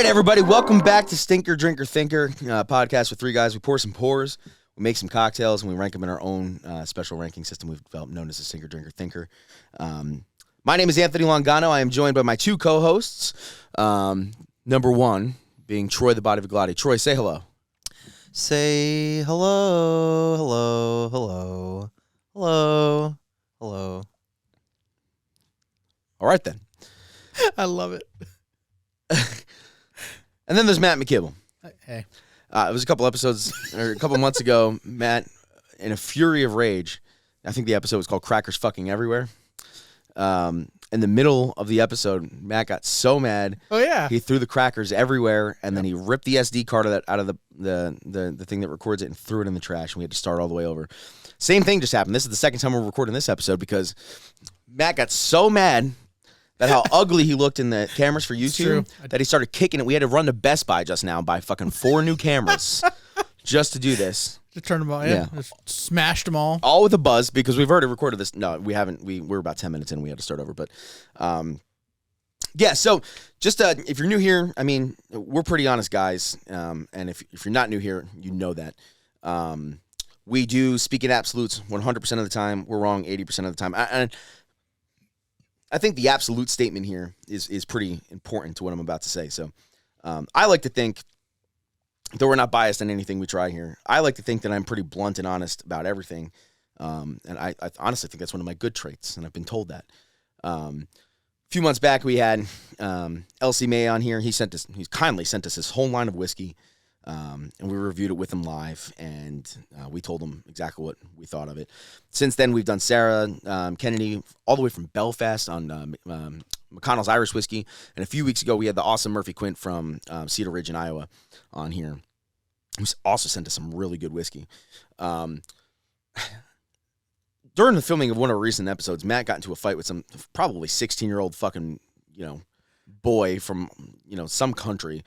everybody. Welcome back to Stinker, Drinker, Thinker, podcast with three guys. We pour some pours, we make some cocktails, and we rank them in our own special ranking system we've developed known as the Stinker, Drinker, Thinker. My name is Anthony Longano. I am joined by my two co-hosts. Number one being Troy, the Body of Gladi. Troy, say hello. Say hello, hello, hello, hello, hello. All right, then. I love it. And then there's Matt McKibble. Hey. It was a couple episodes, or a couple months ago, Matt, in a fury of rage, I think the episode was called Crackers Fucking Everywhere. In the middle of the episode, Matt got so mad. Oh, yeah. He threw the crackers everywhere, and then he ripped the SD card out of the thing that records it and threw it in the trash, and we had to start all the way over. Same thing just happened. This is the second time we're recording this episode because Matt got so mad that how ugly he looked in the cameras for YouTube that he started kicking it. We had to run to Best Buy just now and buy fucking 4 new cameras just to do this. Just turned them all, yeah. Just smashed them all. All with a buzz because we've already recorded this. No, we haven't. We're about 10 minutes in. We had to start over. But, yeah, so just if you're new here, I mean, we're pretty honest guys. And if you're not new here, you know that. We do speak in absolutes 100% of the time. We're wrong 80% of the time. And I think the absolute statement here is pretty important to what I'm about to say. So I like to think, though we're not biased in anything we try here, I like to think that I'm pretty blunt and honest about everything. And I honestly think that's one of my good traits, and I've been told that. A few months back, we had LC May on here. He kindly sent us his whole line of whiskey, and we reviewed it with him live, and we told him exactly what we thought of it. Since then, we've done Sarah Kennedy all the way from Belfast on McConnell's Irish Whiskey, and a few weeks ago, we had the awesome Murphy Quint from Cedar Ridge in Iowa on here, who also sent us some really good whiskey. During the filming of one of our recent episodes, Matt got into a fight with some probably 16-year-old fucking, boy from, some country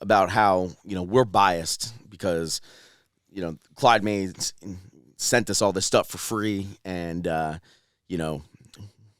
about how, we're biased because, Clyde May sent us all this stuff for free and,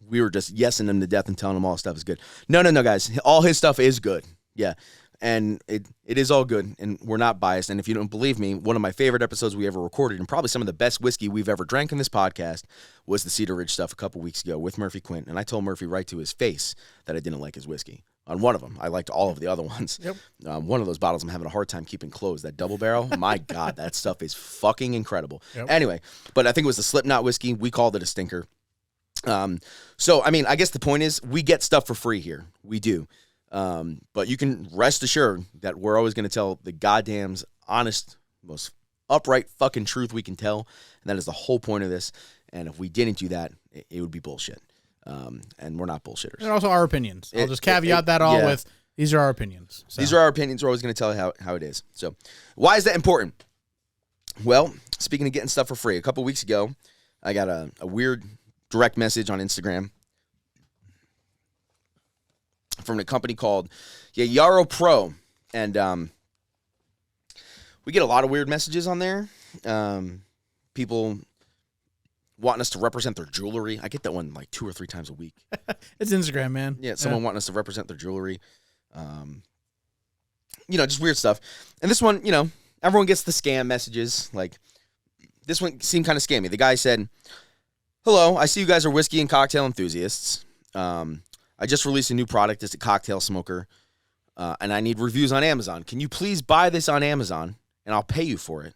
we were just yesing him to death and telling him all his stuff is good. No, guys. All his stuff is good. Yeah. And it is all good, and we're not biased. And if you don't believe me, one of my favorite episodes we ever recorded, and probably some of the best whiskey we've ever drank in this podcast, was the Cedar Ridge stuff a couple weeks ago with Murphy Quint. And I told Murphy right to his face that I didn't like his whiskey. On one of them. I liked all of the other ones. Yep. One of those bottles I'm having a hard time keeping closed. That double barrel, my God, that stuff is fucking incredible. Yep. Anyway, but I think it was the Slipknot whiskey. We called it a stinker. So, I mean, I guess the point is we get stuff for free here. We do. But you can rest assured that we're always going to tell the goddamn honest, most upright fucking truth we can tell. And that is the whole point of this. And if we didn't do that, it would be bullshit. And we're not bullshitters. And also our opinions. I'll just caveat that with, these are our opinions. So. These are our opinions. We're always going to tell you how it is. So why is that important? Well, speaking of getting stuff for free, a couple weeks ago, I got a weird direct message on Instagram from a company called Yayaro Pro. And we get a lot of weird messages on there. People wanting us to represent their jewelry. I get that one like 2 or 3 times a week. It's Instagram, man. Yeah, someone wanting us to represent their jewelry. Just weird stuff. And this one, everyone gets the scam messages. Like, this one seemed kind of scammy. The guy said, "Hello, I see you guys are whiskey and cocktail enthusiasts. I just released a new product. It's a cocktail smoker, and I need reviews on Amazon. Can you please buy this on Amazon, and I'll pay you for it?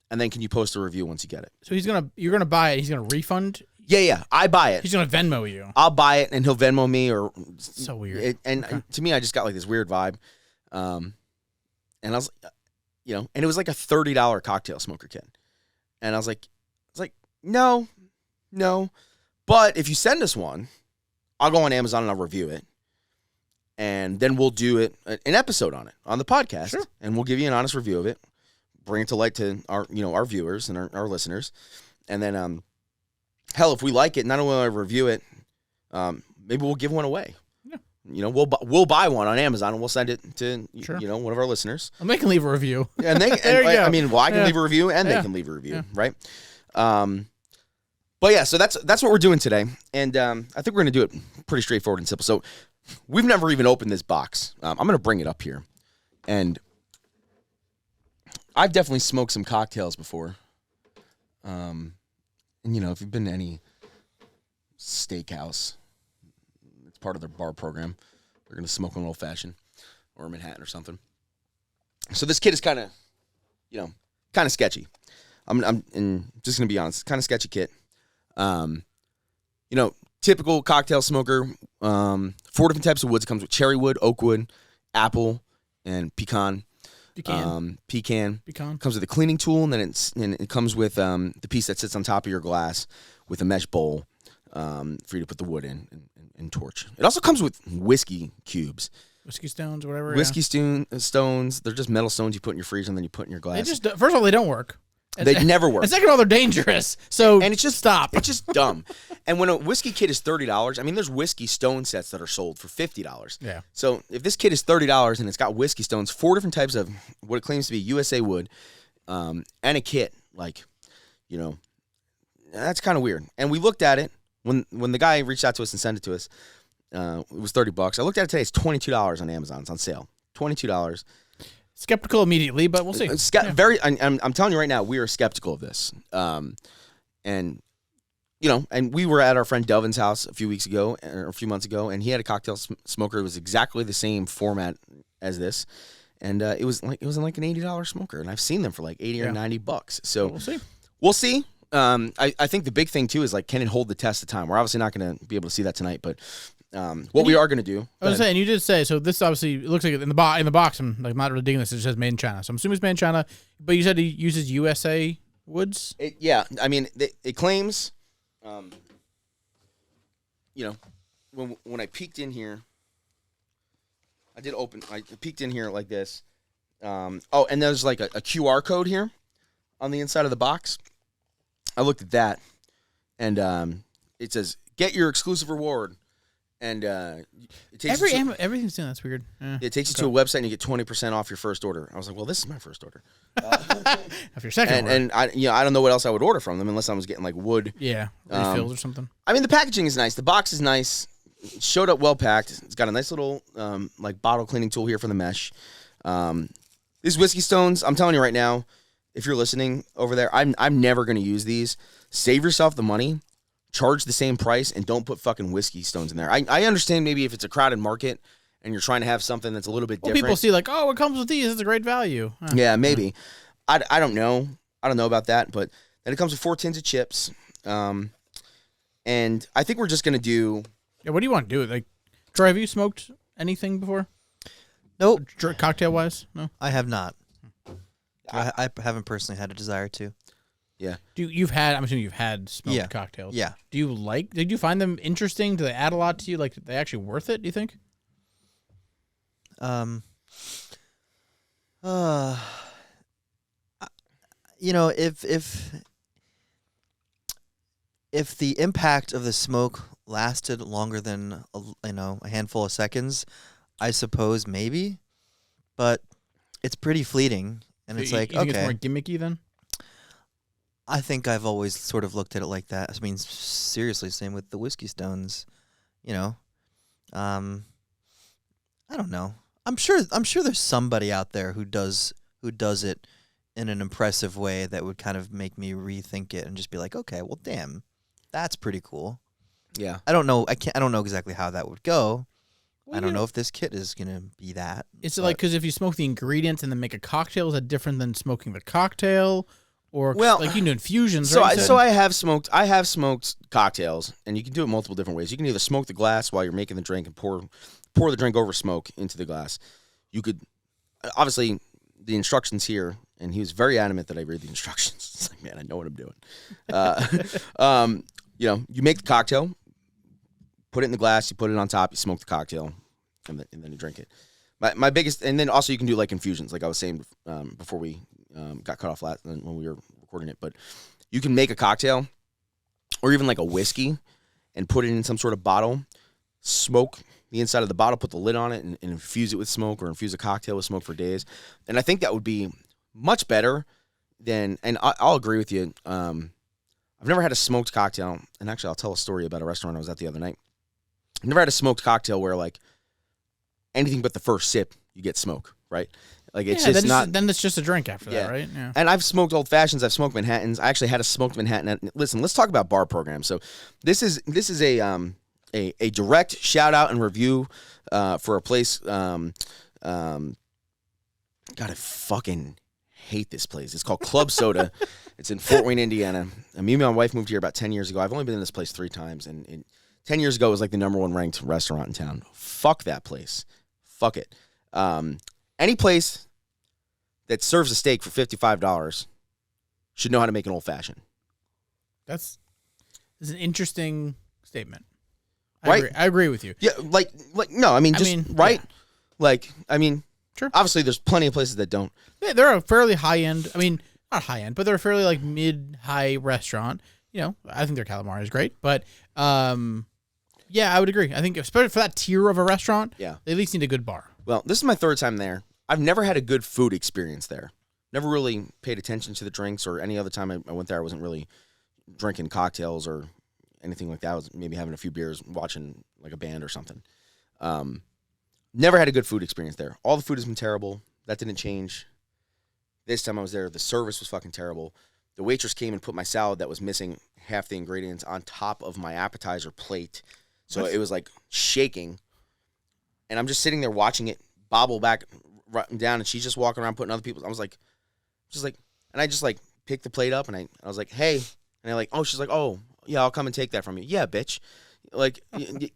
And then can you post a review once you get it?" So you're gonna buy it. He's gonna refund. Yeah. I buy it. He's gonna Venmo you. I'll buy it, and he'll Venmo me. Or so weird. To me, I just got like this weird vibe. And I was, and it was like a $30 cocktail smoker kit. And I was like, no. But if you send us one, I'll go on Amazon and I'll review it. And then we'll do an episode on it on the podcast. Sure. And we'll give you an honest review of it. Bring it to light to our viewers and our listeners. And then, hell, if we like it, not only will I review it, maybe we'll give one away. Yeah. We'll buy one on Amazon and we'll send it to one of our listeners. And they can leave a review. And I can leave a review and they can leave a review, right? But yeah, so that's what we're doing today, and I think we're gonna do it pretty straightforward and simple. So we've never even opened this box. I'm gonna bring it up here. And I've definitely smoked some cocktails before. And, you know, if you've been to any steakhouse, it's part of their bar program. They're going to smoke an old-fashioned or a Manhattan or something. So this kit is kind of, you know, kind of sketchy. I'm just going to be honest, kind of sketchy kit. You know, typical cocktail smoker, 4 different types of woods. It comes with cherry wood, oak wood, apple, and pecan. Pecan. Comes with a cleaning tool, and then it comes with the piece that sits on top of your glass with a mesh bowl for you to put the wood in and torch. It also comes with whiskey cubes. Whiskey stones, whatever. Whiskey stones. They're just metal stones you put in your freezer and then you put in your glass. They just, first of all, they don't work. They never work. And second of all, they're dangerous. So and it's just stop. It's just dumb. And when a whiskey kit is $30, I mean, there's whiskey stone sets that are sold for $50. Yeah. So if this kit is $30 and it's got whiskey stones, 4 different types of what it claims to be USA wood, and a kit, like, you know, that's kind of weird. And we looked at it when the guy reached out to us and sent it to us. It was $30. I looked at it today. It's $22 on Amazon. It's on sale. $22. Skeptical immediately, but we'll see. I'm telling you right now, we are skeptical of this. And you know, and we were at our friend Delvin's house a few months ago, and he had a cocktail smoker. It was exactly the same format as this, and it was like an $80 smoker, and I've seen them for like $80 or $90. So we'll see. I think the big thing too is like, can it hold the test of time? We're obviously not going to be able to see that tonight, but we are going to do. I was saying, you did say, so this obviously it looks like in the box. I'm like not really digging this. It says made in China, so I'm assuming it's made in China. But you said he uses USA woods. Yeah, I mean it claims. You know, when I peeked in here, I peeked in here like this. And there's like a QR code here on the inside of the box. I looked at that, and it says, "Get your exclusive reward." And it takes everything's doing that's weird. It takes you to a website and you get 20% off your first order. I was like, well, this is my first order. After your second order. And I don't know what else I would order from them unless I was getting like wood. Yeah, refills or something. I mean, the packaging is nice. The box is nice. It showed up well packed. It's got a nice little like bottle cleaning tool here for the mesh. These whiskey stones, I'm telling you right now, if you're listening over there, I'm never going to use these. Save yourself the money. Charge the same price and don't put fucking whiskey stones in there. I understand maybe if it's a crowded market and you're trying to have something that's a little bit different. People see like, oh, it comes with these. It's a great value. Yeah, maybe. I don't know. I don't know about that. But then it comes with 4 tins of chips. And I think we're just going to do... Yeah, what do you want to do? Like, Troy, have you smoked anything before? Nope. Cocktail-wise? No? I have not. I haven't personally had a desire to. Yeah. I'm assuming you've had smoked cocktails. Yeah. Did you find them interesting? Do they add a lot to you? Like, are they actually worth it, do you think? You know, if the impact of the smoke lasted longer than a handful of seconds, I suppose maybe, but it's pretty fleeting, and it's like, you think okay, it's more gimmicky then? I think I've always sort of looked at it like that. I mean, seriously, same with the whiskey stones. You know, I don't know. I'm sure there's somebody out there who does it in an impressive way that would kind of make me rethink it and just be like, okay, well, damn, that's pretty cool. Yeah. I don't know. I don't know exactly how that would go. Well, I don't know if this kit is gonna be that. It's like, because if you smoke the ingredients and then make a cocktail, is that different than smoking the cocktail? Or like you can do infusions. So right? I have smoked cocktails, and you can do it multiple different ways. You can either smoke the glass while you're making the drink and pour the drink over smoke into the glass. You could obviously the instructions here, and he was very adamant that I read the instructions. It's like, man, I know what I'm doing. You know, you make the cocktail, put it in the glass, you put it on top, you smoke the cocktail, and then you drink it. My biggest, and then also you can do like infusions, like I was saying before we got cut off last when we were recording it. But you can make a cocktail or even like a whiskey and put it in some sort of bottle, smoke the inside of the bottle, put the lid on it, and infuse it with smoke, or infuse a cocktail with smoke for days. And I think that would be much better than, and I'll agree with you. I've never had a smoked cocktail, and actually I'll tell a story about a restaurant I was at the other night. I've never had a smoked cocktail where like anything but the first sip you get smoke, right? Like it's just not. Then it's just a drink after Yeah. that, right? Yeah. And I've smoked old fashions. I've smoked Manhattans. I actually had a smoked Manhattan. Listen, let's talk about bar programs. So this is a direct shout out and review for a place. God, I fucking hate this place. It's called Club Soda. It's in Fort Wayne, Indiana. And me and my wife moved here about 10 years ago. I've only been in this place 3 times. And 10 years ago, it was like the #1 ranked restaurant in town. Fuck that place. Fuck it. Any place that serves a steak for $55 should know how to make an old fashioned. That's an interesting statement. Right? I agree with you. Yeah, no, I mean, right? Yeah. Like, I mean, Sure. Obviously, there's plenty of places that don't. Yeah, they're a fairly high end. I mean, not high end, but they're a fairly like mid high restaurant. You know, I think their calamari is great, but yeah, I would agree. I think especially for that tier of a restaurant, Yeah, they at least need a good bar. Well, this is my 3rd time there. I've never had a good food experience there. Never really paid attention to the drinks, or any other time I went there, I wasn't really drinking cocktails or anything like that. I was maybe having a few beers, watching like a band or something. Never had a good food experience there. All the food has been terrible. That didn't change. This time I was there, the service was fucking terrible. The waitress came and put my salad that was missing half the ingredients on top of my appetizer plate. So it was like shaking. And I'm just sitting there watching it bobble back down, and she's just walking around putting other people's. I was like, and I just like picked the plate up, and I was like, hey. And I like, oh, she's like, oh, yeah, I'll come and take that from you. Yeah, bitch. Like,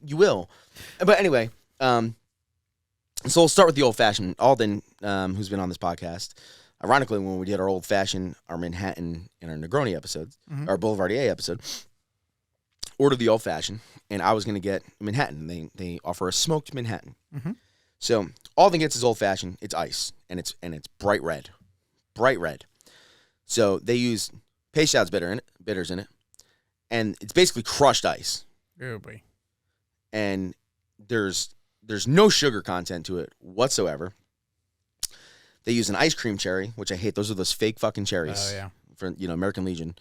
you will. But anyway, so we'll start with the old-fashioned. Alden, who's been on this podcast, ironically, when we did our old-fashioned, our Manhattan, and our Negroni episodes, our Boulevardier episode, ordered the old-fashioned, and I was going to get Manhattan. They offer a smoked Manhattan. Mm-hmm. So Alden gets his old-fashioned. It's ice, and it's bright red. Bright red. So they use Peychaud's bitters in it, and it's basically crushed ice. Oh boy. And there's no sugar content to it whatsoever. They use an ice cream cherry, which I hate. Those are those fake fucking cherries. Oh yeah. For American Legion,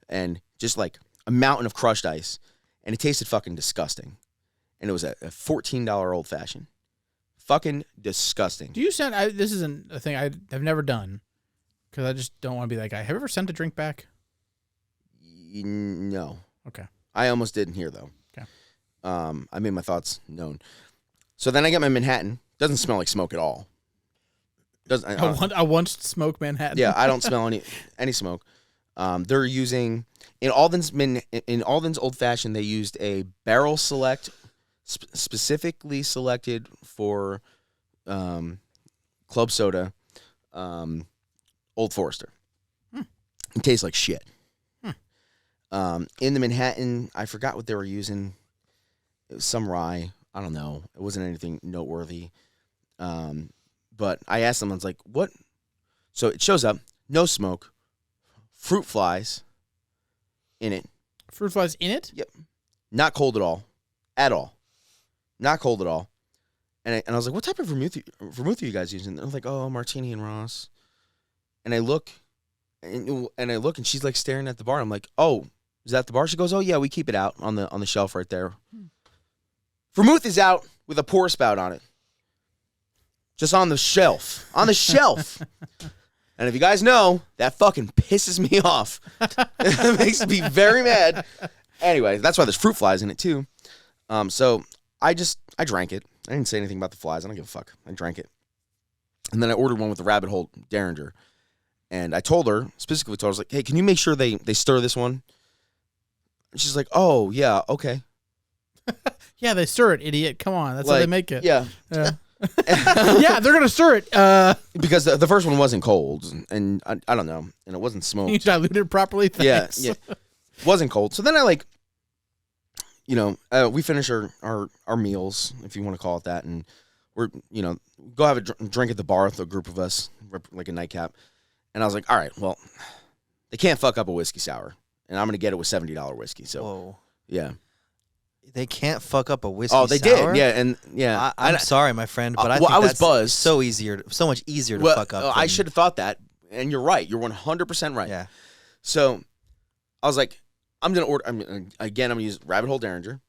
and just like a mountain of crushed ice, and it tasted fucking disgusting. And it was a $14 old fashioned. Fucking disgusting. Do you send? This isn't a thing I've never done, because I just don't want to be that guy. Have you ever sent a drink back? No. Okay. I almost didn't hear though. Okay. I made my thoughts known. So then I get my Manhattan. Doesn't smell like smoke at all. I once smoked Manhattan. Yeah, I don't smell any smoke. They're using in Alden's old fashioned. They used a barrel select, specifically selected for club soda, Old Forester. It tastes like shit. In the Manhattan, I forgot what they were using. It was some rye. I don't know. It wasn't anything noteworthy. But I asked them, I was like, what? So it shows up, no smoke, fruit flies in it. Fruit flies in it? Yep. Not cold at all. At all. Not cold at all. And I was like, what type of vermouth are you guys using? They're like, oh, Martini and Ross. And I look, and she's like staring at the bar. I'm like, oh, is that the bar? She goes, oh yeah, we keep it out on the shelf right there. Vermouth is out with a pour spout on it. Just on the shelf. On the shelf. And if you guys know, that fucking pisses me off. It makes me very mad. Anyway, that's why there's fruit flies in it too. So I drank it. I didn't say anything about the flies. I don't give a fuck. I drank it. And then I ordered one with the rabbit hole Derringer. And I specifically told her, I was like, hey, can you make sure they stir this one? And she's like, oh, yeah, okay. Yeah, they stir it, idiot. Come on. That's how they make it. Yeah. Yeah, they're going to stir it. Because the first one wasn't cold. And I don't know. And it wasn't smoked. You diluted it properly? Thanks. Yeah. Wasn't cold. So then I we finish our meals, if you want to call it that. And we're, go have a drink at the bar with a group of us, like a nightcap. And I was like, all right, well, they can't fuck up a whiskey sour. And I'm going to get it with $70 whiskey. So, Whoa. Yeah. They can't fuck up a whiskey sour? Oh, they did. Yeah, and yeah. I'm sorry, my friend, but I well, think I was that's buzzed. so much easier to fuck up. I should have thought that. And you're right. You're 100% right. Yeah. So I was like, I'm going to order, I'm going to use Rabbit Hole Derringer.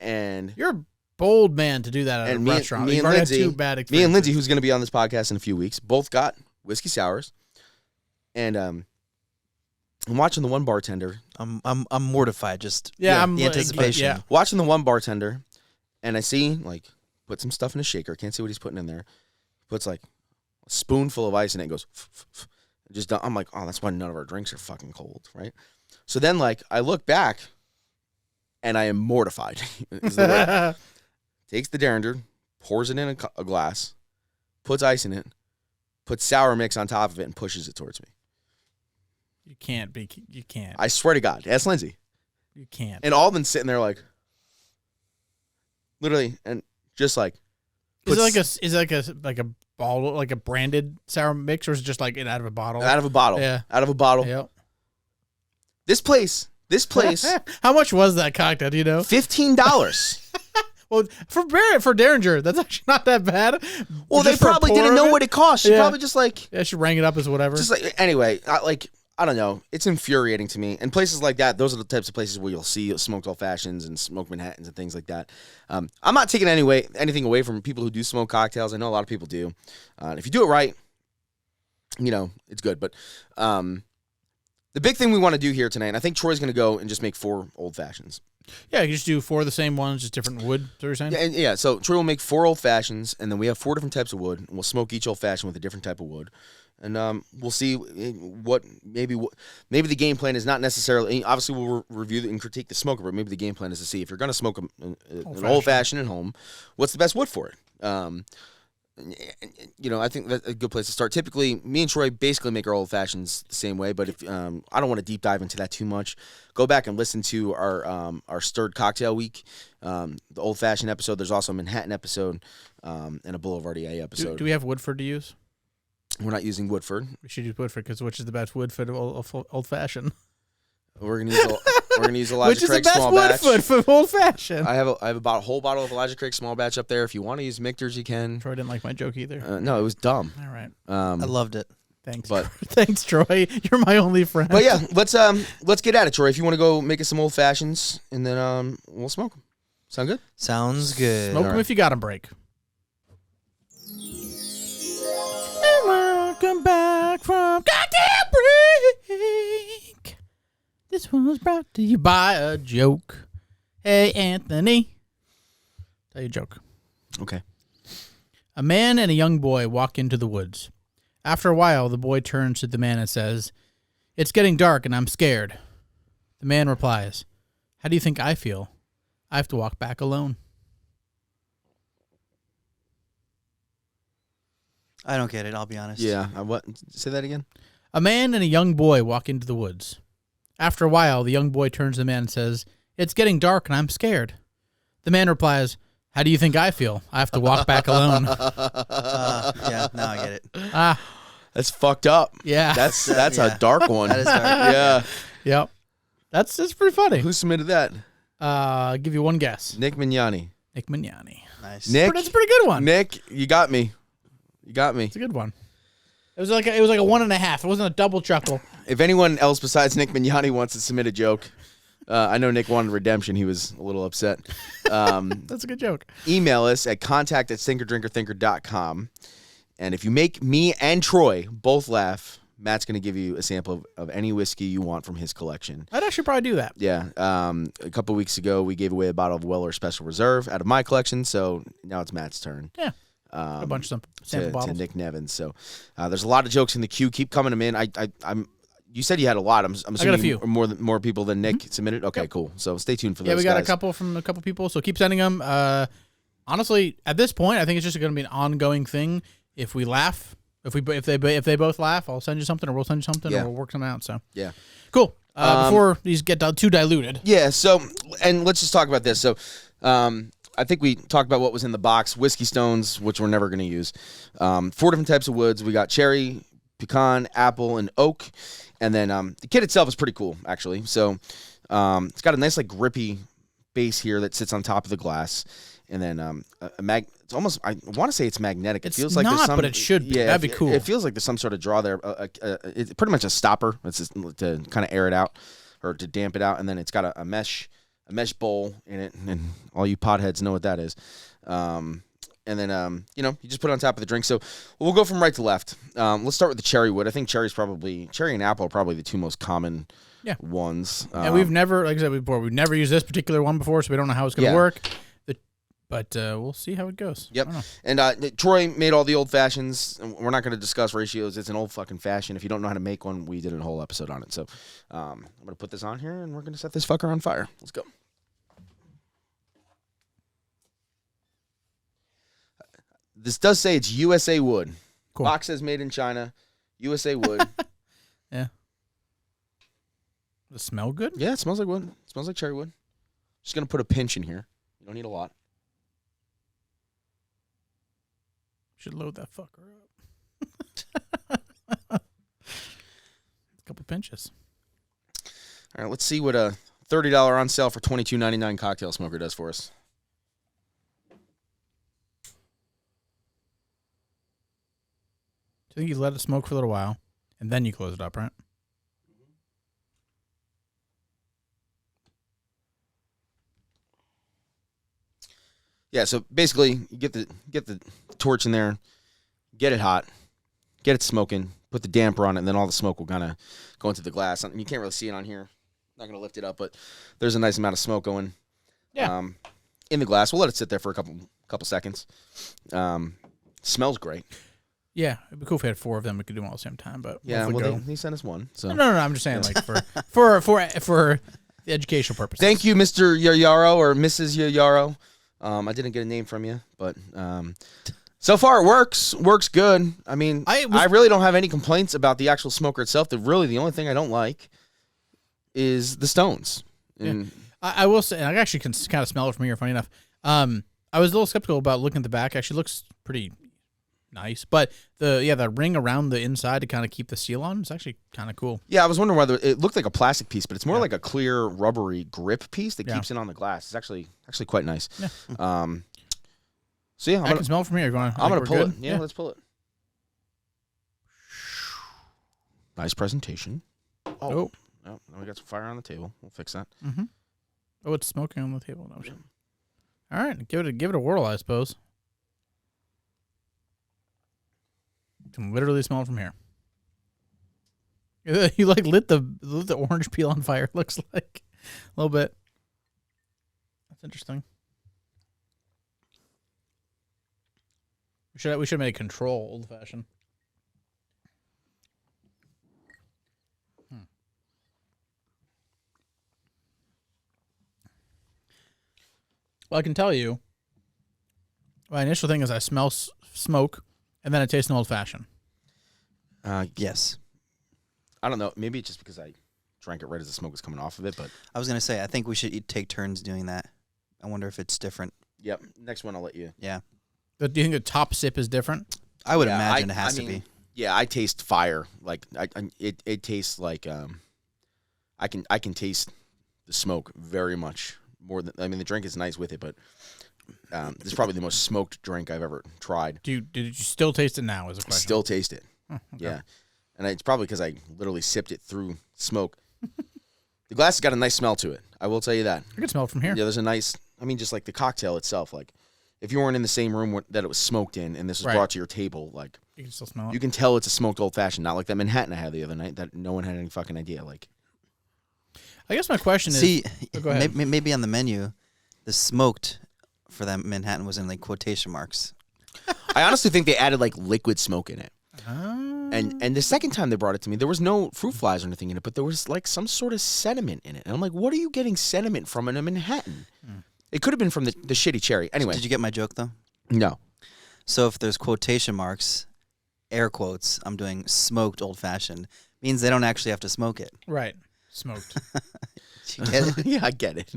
And You're bold man to do that at a restaurant. Me You've and already had Lindsay, 2 bad experiences. me and Lindsay, who's going to be on this podcast in a few weeks, both got whiskey sours, and I'm watching the one bartender. I'm mortified. Just I'm the anticipation. Yeah. Watching the one bartender, and I see like put some stuff in a shaker. Can't see what he's putting in there. Puts like a spoonful of ice in it. And goes. I'm like, oh, that's why none of our drinks are fucking cold, right? So then, like, I look back, and I am mortified. Takes the Derringer, pours it in a glass, puts ice in it, puts sour mix on top of it, and pushes it towards me. You can't. I swear to God, ask Lindsay. You can't. And Alden's sitting there like, literally, and just like. Is it like a bottle, like a branded sour mix, or is it just like it out of a bottle? Out of a bottle. Yeah. Out of a bottle. Yep. This place. How much was that cocktail? Do you know? $15. Well, for Derringer, that's actually not that bad. Well, they probably didn't know what it cost. She probably just like. Yeah, she rang it up as whatever. Just like anyway, I don't know. It's infuriating to me. And places like that, those are the types of places where you'll see smoked old fashions and smoked Manhattans and things like that. I'm not taking anything away from people who do smoke cocktails. I know a lot of people do. If you do it right, it's good. But the big thing we want to do here tonight, and I think Troy's going to go and just make 4 old fashions. Yeah, you just do 4 of the same ones, just different wood. Is that what you're saying? Yeah. So Troy will make 4 old fashions, and then we have 4 different types of wood, and we'll smoke each old fashioned with a different type of wood. And we'll see what maybe the game plan is not necessarily. Obviously, we'll review and critique the smoker, but maybe the game plan is to see if you're going to smoke an old fashioned at home, what's the best wood for it. I think that's a good place to start. Typically, me and Troy basically make our old fashions the same way, but if I don't want to deep dive into that too much, go back and listen to our stirred cocktail week, the old fashioned episode. There's also a Manhattan episode and a Boulevardier episode. Do we have Woodford to use? We're not using Woodford. We should use Woodford because which is the best Woodford of old fashioned? We're gonna use Elijah Which is Craig the best small Woodford batch. for old fashioned? I have a whole bottle of Elijah Craig small batch up there. If you want to use Michter's, you can. Troy didn't like my joke either. No, it was dumb. All right. I loved it. Thanks. But thanks, Troy. You're my only friend. But yeah, let's get at it, Troy. If you want to go make us some old fashions, and then we'll smoke them. Sound good? Sounds good. Smoke them if you got them, break. And welcome back from Cocktail Break. This one was brought to you by a joke. Hey, Anthony. Tell you a joke. Okay. A man and a young boy walk into the woods. After a while, the boy turns to the man and says, "It's getting dark and I'm scared." The man replies, "How do you think I feel? I have to walk back alone." I don't get it, I'll be honest. Yeah. What? Say that again. A man and a young boy walk into the woods. After a while, the young boy turns to the man and says, "It's getting dark and I'm scared." The man replies, "How do you think I feel? I have to walk back alone." Yeah, now I get it. That's fucked up. Yeah. That's yeah. a dark one. That is dark. Yeah. Yep. That's pretty funny. Who submitted that? I'll give you one guess. Nick Mignani. Nick Mignani. Nice. Nick. That's a pretty good one. Nick, you got me. It's a good one. It was like a 1.5. It wasn't a double chuckle. If anyone else besides Nick Mignani wants to submit a joke, I know Nick wanted redemption. He was a little upset. That's a good joke. Email us at contact@thinkerdrinkerthinker.com. And if you make me and Troy both laugh, Matt's going to give you a sample of any whiskey you want from his collection. I'd actually probably do that. Yeah. A couple weeks ago, we gave away a bottle of Weller Special Reserve out of my collection, so now it's Matt's turn. Yeah. A bunch of sample to bottles. Nick Nevins. So there's a lot of jokes in the queue. Keep coming them in. You said you had a lot. I'm assuming I got a few. More people than Nick submitted. Okay, cool. So stay tuned for those. Yeah, we got guys. a couple from a couple people, so keep sending them. Honestly, at this point, I think it's just going to be an ongoing thing. If we laugh, if they both laugh, I'll send you something, or we'll send you something, Yeah. or we'll work something out. So Yeah. cool. Before these get too diluted. Yeah. So, and let's just talk about this. So, I think we talked about what was in the box: whiskey stones, which we're never going to use. 4 different types of woods. We got cherry, pecan, apple, and oak. And then the kit itself is pretty cool, actually. So it's got a nice, like, grippy base here that sits on top of the glass. And then it's almost, I want to say it's magnetic. It's it feels like not, there's some, but it should be. Yeah, That'd be cool. It feels like there's some sort of draw there. It's pretty much a stopper. It's just to kind of air it out or to damp it out. And then it's got a mesh mesh bowl in it, and all you potheads know what that is. And then, you just put it on top of the drink. So we'll go from right to left. Let's start with the cherry wood. I think cherry and apple are probably the two most common ones. And we've never, like I said before, we've never used this particular one before, so we don't know how it's going to work. But we'll see how it goes. Yep. And Troy made all the old fashions. We're not going to discuss ratios. It's an old fucking fashion. If you don't know how to make one, we did a whole episode on it. So I'm going to put this on here, and we're going to set this fucker on fire. Let's go. This does say it's USA wood. Cool. Box says made in China. USA wood. Yeah. Does it smell good? Yeah, it smells like wood. It smells like cherry wood. Just going to put a pinch in here. You don't need a lot. Should load that fucker up. A couple pinches. All right, let's see what a $30 on sale for $22.99 cocktail smoker does for us. I think you let it smoke for a little while, and then you close it up, right? Yeah, so basically, you get the torch in there, get it hot, get it smoking, put the damper on it, and then all the smoke will kind of go into the glass. And you can't really see it on here. Not going to lift it up, but there's a nice amount of smoke going in the glass. We'll let it sit there for a couple seconds. Smells great. Yeah, it'd be cool if we had 4 of them. We could do them all at the same time. But yeah, well, he sent us one. So no. I'm just saying, like for the educational purposes. Thank you, Mr. Yayaro or Mrs. Yayaro. I didn't get a name from you, but so far it works. Works good. I mean, I really don't have any complaints about the actual smoker itself. The only thing I don't like is the stones. And I will say, and I actually can kind of smell it from here, funny enough. I was a little skeptical about looking at the back. Actually looks pretty nice. But the ring around the inside to kind of keep the seal on is actually kind of cool. Yeah, I was wondering whether it looked like a plastic piece, but it's more like a clear rubbery grip piece that keeps it on the glass. It's actually quite nice. Yeah. So yeah, I can smell it from here. I'm gonna pull it. Yeah, let's pull it. Nice presentation. Oh, now we got some fire on the table. We'll fix that. Mm-hmm. Oh, it's smoking on the table. No, all right, give it a whirl, I suppose. You can literally smell it from here. You like lit the orange peel on fire. Looks like a little bit. That's interesting. We should have made a control old fashioned. Well, I can tell you. My initial thing is I smell smoke, and then I taste an old fashioned. Yes. I don't know. Maybe it's just because I drank it right as the smoke was coming off of it. But I was gonna say I think we should take turns doing that. I wonder if it's different. Yep. Next one I'll let you. Yeah. Do you think the top sip is different? I would imagine it has to be. Yeah, I taste fire. Like it tastes like I can taste the smoke very much more than the drink is nice with it, but this is probably the most smoked drink I've ever tried. Did you still taste it now? Is a question. Still taste it. Oh, okay. Yeah, and it's probably because I literally sipped it through smoke. The glass has got a nice smell to it. I will tell you that. I can smell it from here. Yeah, there's a nice. Just like the cocktail itself, like. If you weren't in the same room that it was smoked in, and this was brought to your table, like you can still smell it. You can tell it's a smoked old fashioned, not like that Manhattan I had the other night that no one had any fucking idea. Like, I guess my question is, go ahead. Maybe on the menu, the smoked for that Manhattan was in like quotation marks. I honestly think they added like liquid smoke in it. And the second time they brought it to me, there was no fruit flies or anything in it, but there was like some sort of sediment in it. And I'm like, what are you getting sediment from in a Manhattan? It could have been from the shitty cherry. Anyway. So did you get my joke, though? No. So if there's quotation marks, air quotes, I'm doing smoked old-fashioned, means they don't actually have to smoke it. Right. Smoked. You get it? Yeah, I get it.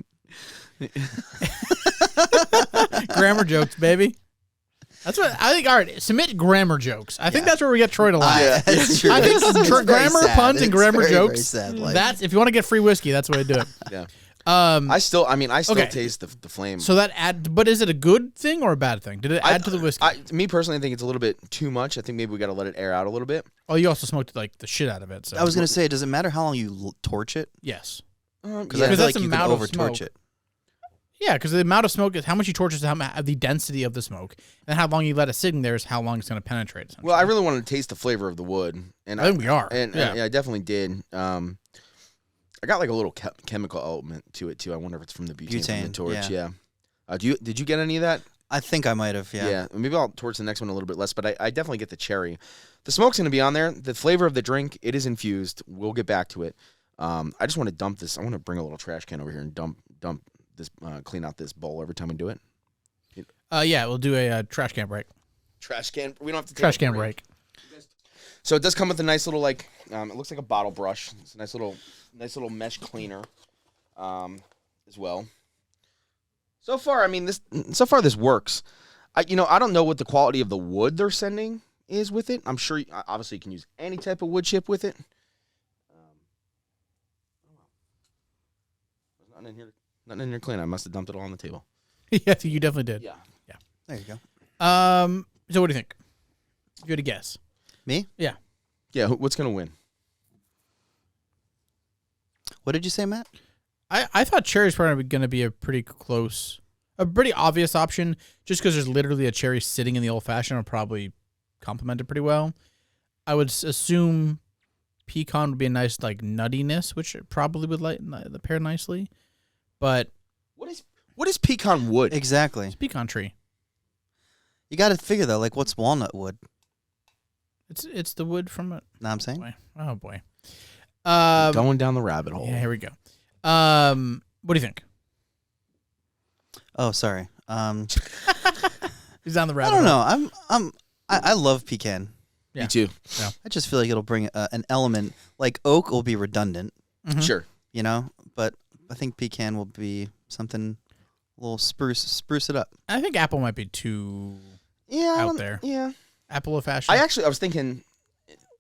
Grammar jokes, baby. That's what I think. All right, submit grammar jokes. I think that's where we get Troy to lie. Yeah, that's true. I think grammar, puns, and grammar jokes. Very sad, that's if you want to get free whiskey, that's the way to do it. Yeah. I still taste the flame. So but is it a good thing or a bad thing? Did it add to the whiskey? Me personally, I think it's a little bit too much. I think maybe we got to let it air out a little bit. Oh, you also smoked like the shit out of it. So I was gonna say, does it matter how long you torch it? Yes. Because I feel like you can over torch it. Yeah, because the amount of smoke is how much you torch is the density of the smoke, and how long you let it sitting there is how long it's going to penetrate. Well, I really wanted to taste the flavor of the wood, and I think we are. and Yeah. I definitely did. I got like a little chemical element to it too. I wonder if it's from the butane from the torch. Yeah. Did you get any of that? I think I might have. Yeah. Maybe I'll torch the next one a little bit less, but I definitely get the cherry. The smoke's going to be on there. The flavor of the drink, it is infused. We'll get back to it. I just want to dump this. I want to bring a little trash can over here and dump this, clean out this bowl every time we do it. Yeah, we'll do a trash can break. Trash can. We don't have to take Trash a can break. break. So it does come with a nice little it looks like a bottle brush. It's a nice little mesh cleaner, as well. So far, I mean this works. I don't know what the quality of the wood they're sending is with it. I'm sure obviously you can use any type of wood chip with it. There's nothing in here clean. I must have dumped it all on the table. Yeah, you definitely did. Yeah. There you go. So what do you think? You had a guess. Me? Yeah. Yeah. What's gonna win? What did you say, Matt? I thought cherry's probably going to be a pretty obvious option, just because there's literally a cherry sitting in the old fashioned would probably complement it pretty well. I would assume pecan would be a nice like nuttiness, which probably would pair nicely. But what is pecan wood? Exactly. it's pecan tree. You got to figure though, like what's walnut wood? It's the wood from it. Know what I'm saying? Boy. Oh boy. Going down the rabbit hole. Yeah, here we go. What do you think? Oh, sorry. He's down the I rabbit don't hole. know. I love pecan. Yeah. Me too. I just feel like it'll bring an element. Like oak will be redundant, Mhm. Sure. but I think pecan will be something a little spruce it up. I think apple might be too Yeah. out there. Yeah. Apple old fashioned. I was thinking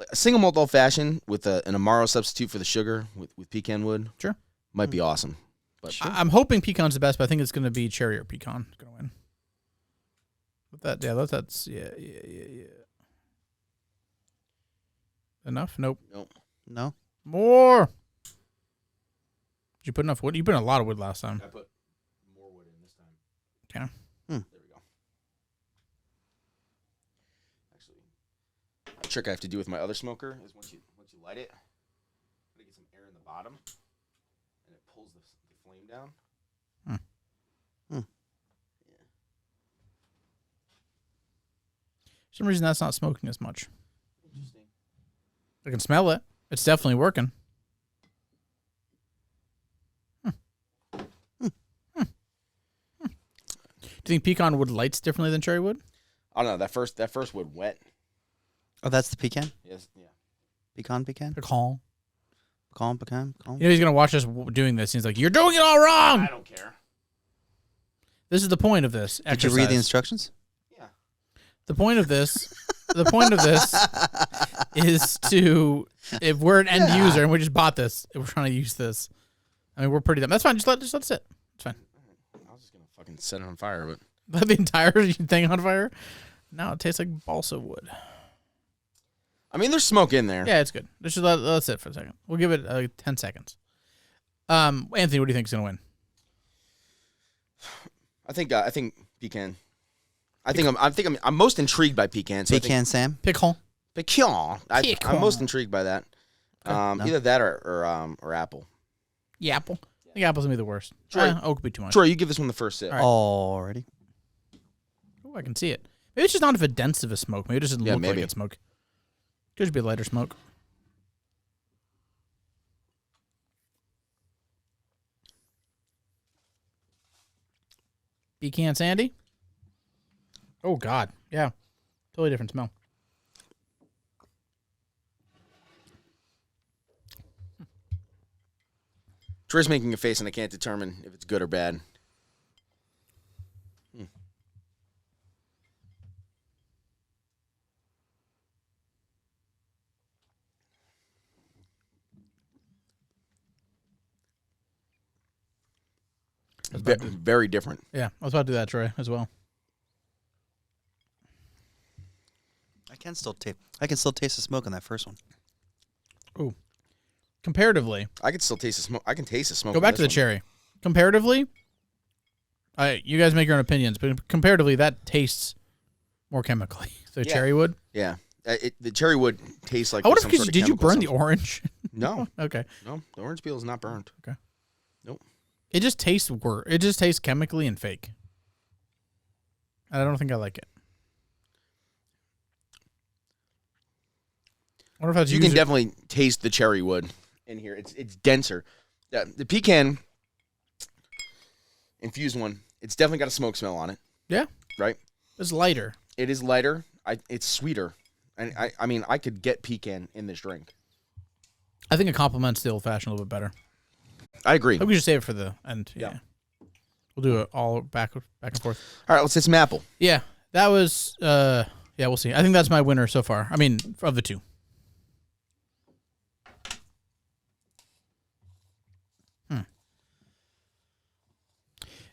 a single malt old fashioned with an Amaro substitute for the sugar with pecan wood. Sure. Might be awesome. But I'm hoping pecan's the best, but I think it's going to be cherry or pecan going to win. With that, yeah, that's yeah. Enough? Nope. No. More. Did you put enough wood? You put in a lot of wood last time. I put more wood in this time. Okay. There we go. Actually, a trick I have to do with my other smoker is once you light it, I get some air in the bottom, and it pulls the flame down. For some reason, that's not smoking as much. Interesting. I can smell it. It's definitely working. Do you think pecan wood lights differently than cherry wood? I don't know. That first wood wet. Oh, that's the pecan? Yes. Yeah. Pecan? Pecan. Pecan? You know he's gonna watch us doing this. He's like, "You're doing it all wrong." I don't care. This is the point of this. Did you read the instructions? Yeah. The point of this is to, if we're an end user and we just bought this, if we're trying to use this, I mean, we're pretty dumb. That's fine. Just let it sit. It's fine. I was just gonna fucking set it on fire, but Let the entire thing on fire. Now it tastes like balsa wood. I mean, there's smoke in there. Yeah, it's good. Let's just let it sit for a second. We'll give it 10 seconds. Anthony, what do you think is gonna win? I think pecan. I'm most intrigued by pecan. So Pecan Sam? Pecan. Pecan. Pecan. I'm most intrigued by that. No. Either that or apple. Yeah, apple. I think apple's gonna be the worst. Troy. Oak would be too much. Troy, you give this one the first sip. All right. Already. Oh, I can see it. Maybe it's just not a dense of a smoke. Maybe it doesn't Yeah, look like maybe. it's smoke. Could just be a lighter smoke. Pecan Sandy? Oh, God. Yeah. Totally different smell. Troy's making a face, and I can't determine if it's good or bad. Very different. Yeah, I was about to do that, Troy, as well. I can still taste the smoke on that first one. Ooh. Comparatively, I can still taste the smoke. I can taste the smoke. go on back to this the cherry. Comparatively, You guys make your own opinions, but comparatively, that tastes more chemically. So cherry wood. Yeah. The cherry wood tastes like. I wonder some if sort of did you chemical burn the orange? No. Okay. No, the orange peel is not burned. Okay. Nope. It just tastes It just tastes chemically and fake. I don't think I like it. I wonder if that's You can definitely taste the cherry wood in here. It's denser. The pecan infused one, it's definitely got a smoke smell on it. Yeah. Right? It's lighter. It is lighter. It's sweeter. And I mean, I could get pecan in this drink. I think it complements the old fashioned a little bit better. I agree. I think we should save it for the end. Yeah. We'll do it all back and forth. All right, let's hit some apple. Yeah. That was we'll see. I think that's my winner so far. I mean, of the two.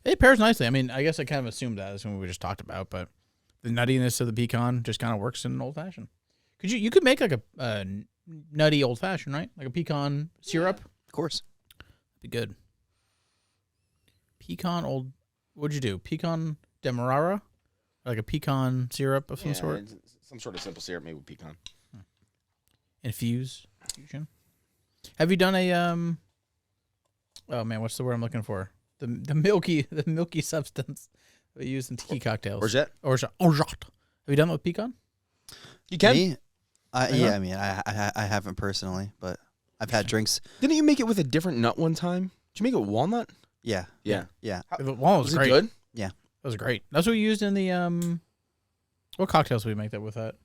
It pairs nicely. I mean, I guess I kind of assumed that as when we just talked about, but the nuttiness of the pecan just kind of works in an old fashioned. You could make like a nutty old fashioned, right? Like a pecan syrup. Yeah, of course. Be good. What'd you do? Pecan demerara? Like a pecan syrup of some sort? Some sort of simple syrup made with pecan. Infusion. Have you done a oh man, what's the word I'm looking for? The milky substance we use in tiki cocktails. Orgeat. Have you done that with pecan? You can. Me? Yeah, I mean, I haven't personally, but I've had drinks. Didn't you make it with a different nut one time? Did you make it with walnut? Yeah. Yeah. The walnut was great. It good? That was great. That's what we used in the what cocktails did we make that with that?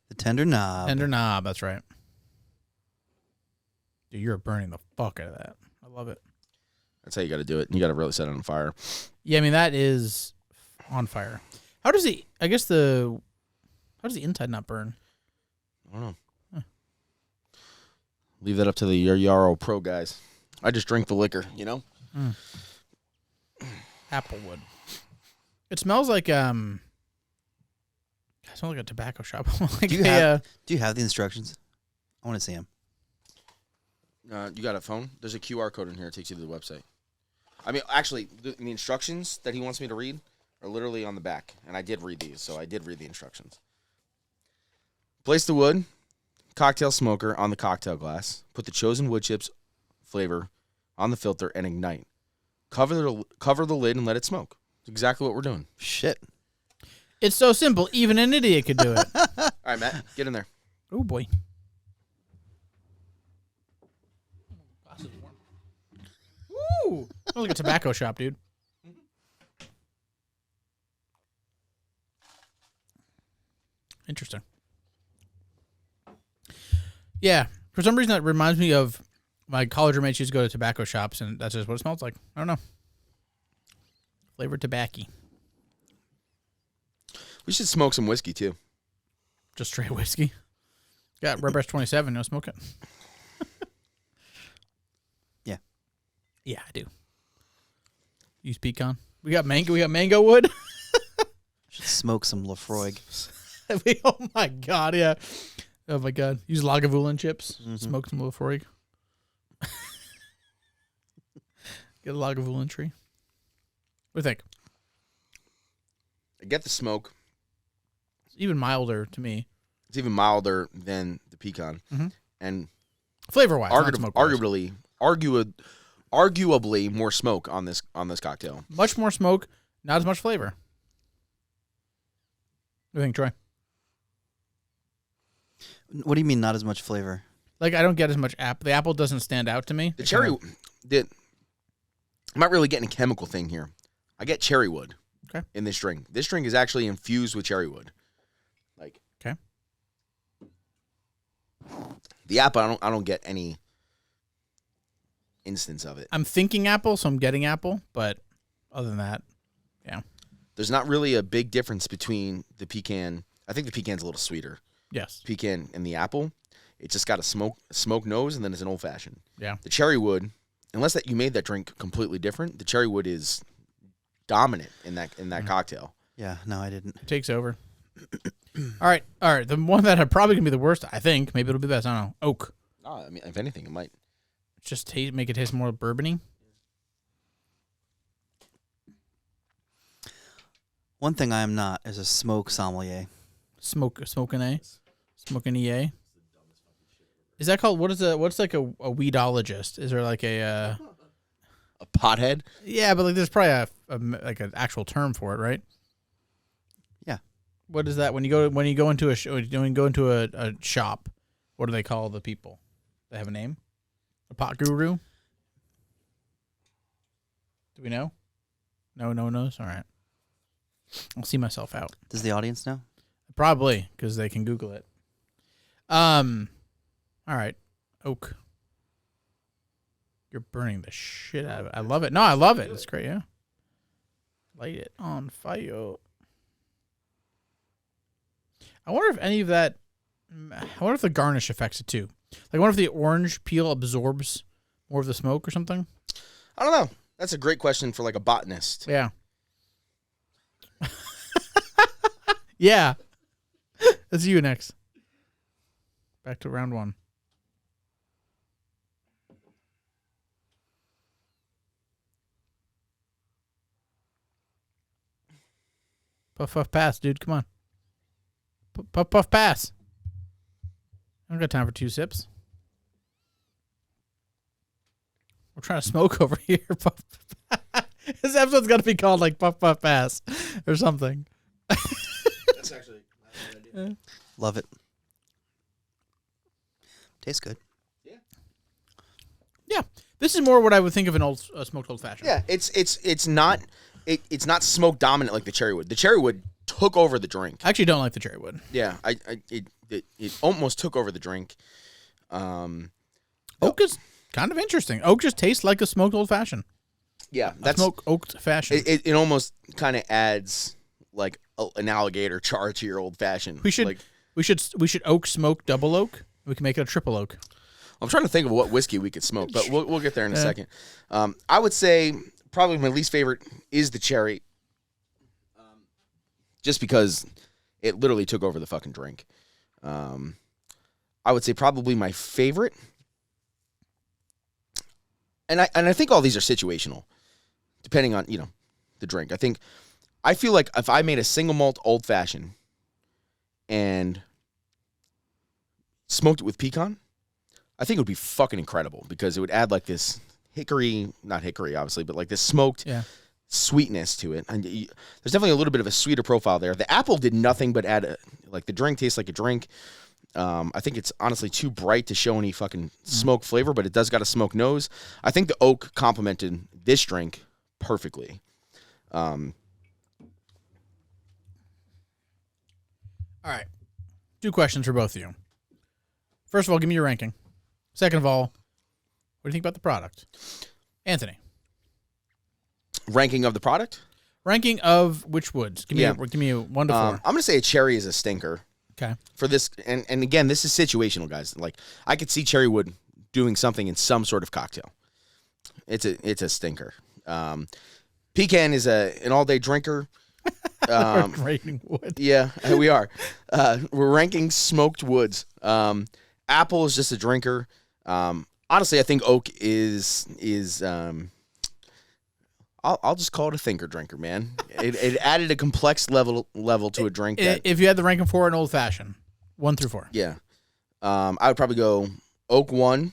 The tender knob. Tender knob, that's right. Dude, you're burning the fuck out of that. I love it. That's how you got to do it. You got to really set it on fire. Yeah, I mean that is on fire. How does the inside not burn? I don't know. Huh. Leave that up to the Yayaro Pro guys. I just drink the liquor, you know? Applewood. It smells like it smells like a tobacco shop. Like do you have the instructions? I want to see them. You got a phone? There's a QR code in here. It takes you to the website. I mean, actually, the instructions that he wants me to read are literally on the back. And I did read these, so I did read the instructions. Place the wood, cocktail smoker on the cocktail glass. Put the chosen wood chips flavor on the filter and ignite. Cover the lid and let it smoke. It's exactly what we're doing. Shit. It's so simple. Even an idiot could do it. All right, Matt, get in there. Oh, boy. Woo! Smells like a tobacco shop, dude. Interesting. Yeah. For some reason, that reminds me of my college roommates used to go to tobacco shops, and that's just what it smells like. I don't know. Flavored tobacco. We should smoke some whiskey, too. Just straight whiskey. Got Red Breast 27. No smoke it. Yeah. Yeah, I do. Use pecan. We got mango wood. Should smoke some Lafroig. Oh my god, yeah. Oh my god. Use Lagavulin chips. Smoke some Lafroig. Get a Lagavulin tree. What do you think? I get the smoke. It's even milder to me. It's even milder than the pecan. Mm-hmm. And flavor-wise, arguably more smoke on this cocktail. Much more smoke, not as much flavor. What do you think, Troy? What do you mean not as much flavor? Like, I don't get as much apple. The apple doesn't stand out to me. The cherry, I'm not really getting a chemical thing here. I get cherry wood in this drink. This drink is actually infused with cherry wood. Like, okay. The apple, I don't get any instance of it. I'm thinking apple, so I'm getting apple, but other than that, yeah. There's not really a big difference between the pecan. I think the pecan's a little sweeter. Yes. Pecan and the apple, it's just got a smoke nose, and then it's an old fashioned. Yeah. The cherry wood, unless that you made that drink completely different, the cherry wood is dominant in that cocktail. Yeah, no, I didn't. It takes over. All right. The one that are probably gonna be the worst, I think. Maybe it'll be the best. I don't know. Oak. No, I mean, if anything, it might. Just make it taste more bourbony. One thing I am not is a smoke sommelier. Smoking EA. Is that called what's like a weedologist? Is there like a pothead? yeah, but like there's probably like an actual term for it, right? Yeah. What is that when you go into a shop? What do they call the people? They have a name? A pot guru? Do we know? No knows. All right. I'll see myself out. Does the audience know? Probably because they can Google it. All right, oak. You're burning the shit out of it. I love it. No, I love it. It's great. Yeah. Light it on fire. I wonder if any of that. I wonder if the garnish affects it too. Like, I wonder if the orange peel absorbs more of the smoke or something. I don't know. That's a great question for like a botanist. Yeah. Yeah. That's you next. Back to round one. Puff, puff, pass, dude. Come on. Puff, puff, pass. I don't got time for 2 sips. We're trying to smoke over here. Puff. This episode's got to be called like Puff, Puff, Pass or something. That's actually not a bad idea. Love it. Tastes good. Yeah. This is more what I would think of an old smoked old fashioned. Yeah, it's not smoke dominant like the cherry wood. The cherry wood took over the drink. I actually don't like the cherry wood. Yeah, it almost took over the drink. Oak is kind of interesting. Oak just tastes like a smoked old fashioned. Yeah, that's smoked oaked fashioned. It almost kind of adds like an alligator char to your old fashioned. We should oak smoke double oak. We can make it a triple oak. I'm trying to think of what whiskey we could smoke, but we'll get there in a second. I would say probably my least favorite is the cherry, just because it literally took over the fucking drink. I would say probably my favorite, and I think all these are situational, depending on the drink. I feel like if I made a single malt old fashioned and smoked it with pecan, I think it would be fucking incredible because it would add like this not hickory obviously, but like this smoked sweetness to it. And there's definitely a little bit of a sweeter profile there. The apple did nothing but add like the drink tastes like a drink. I think it's honestly too bright to show any fucking smoke flavor, but it does got a smoke nose. I think the oak complemented this drink perfectly. All right. 2 questions for both of you. First of all, give me your ranking. Second of all, what do you think about the product? Anthony. Ranking of the product? Ranking of which woods? Give me a 1 to 4. I'm going to say a cherry is a stinker. Okay. For this, and again, this is situational, guys. Like, I could see cherry wood doing something in some sort of cocktail. It's a stinker. Pecan is an all-day drinker. We're ranking wood. Yeah, we are. We're ranking smoked woods. Apple is just a drinker. Honestly, I think oak is I'll just call it a thinker drinker, man. It added a complex level to a drink. If you had the ranking for an old fashioned, 1 through 4. Yeah. I would probably go oak 1,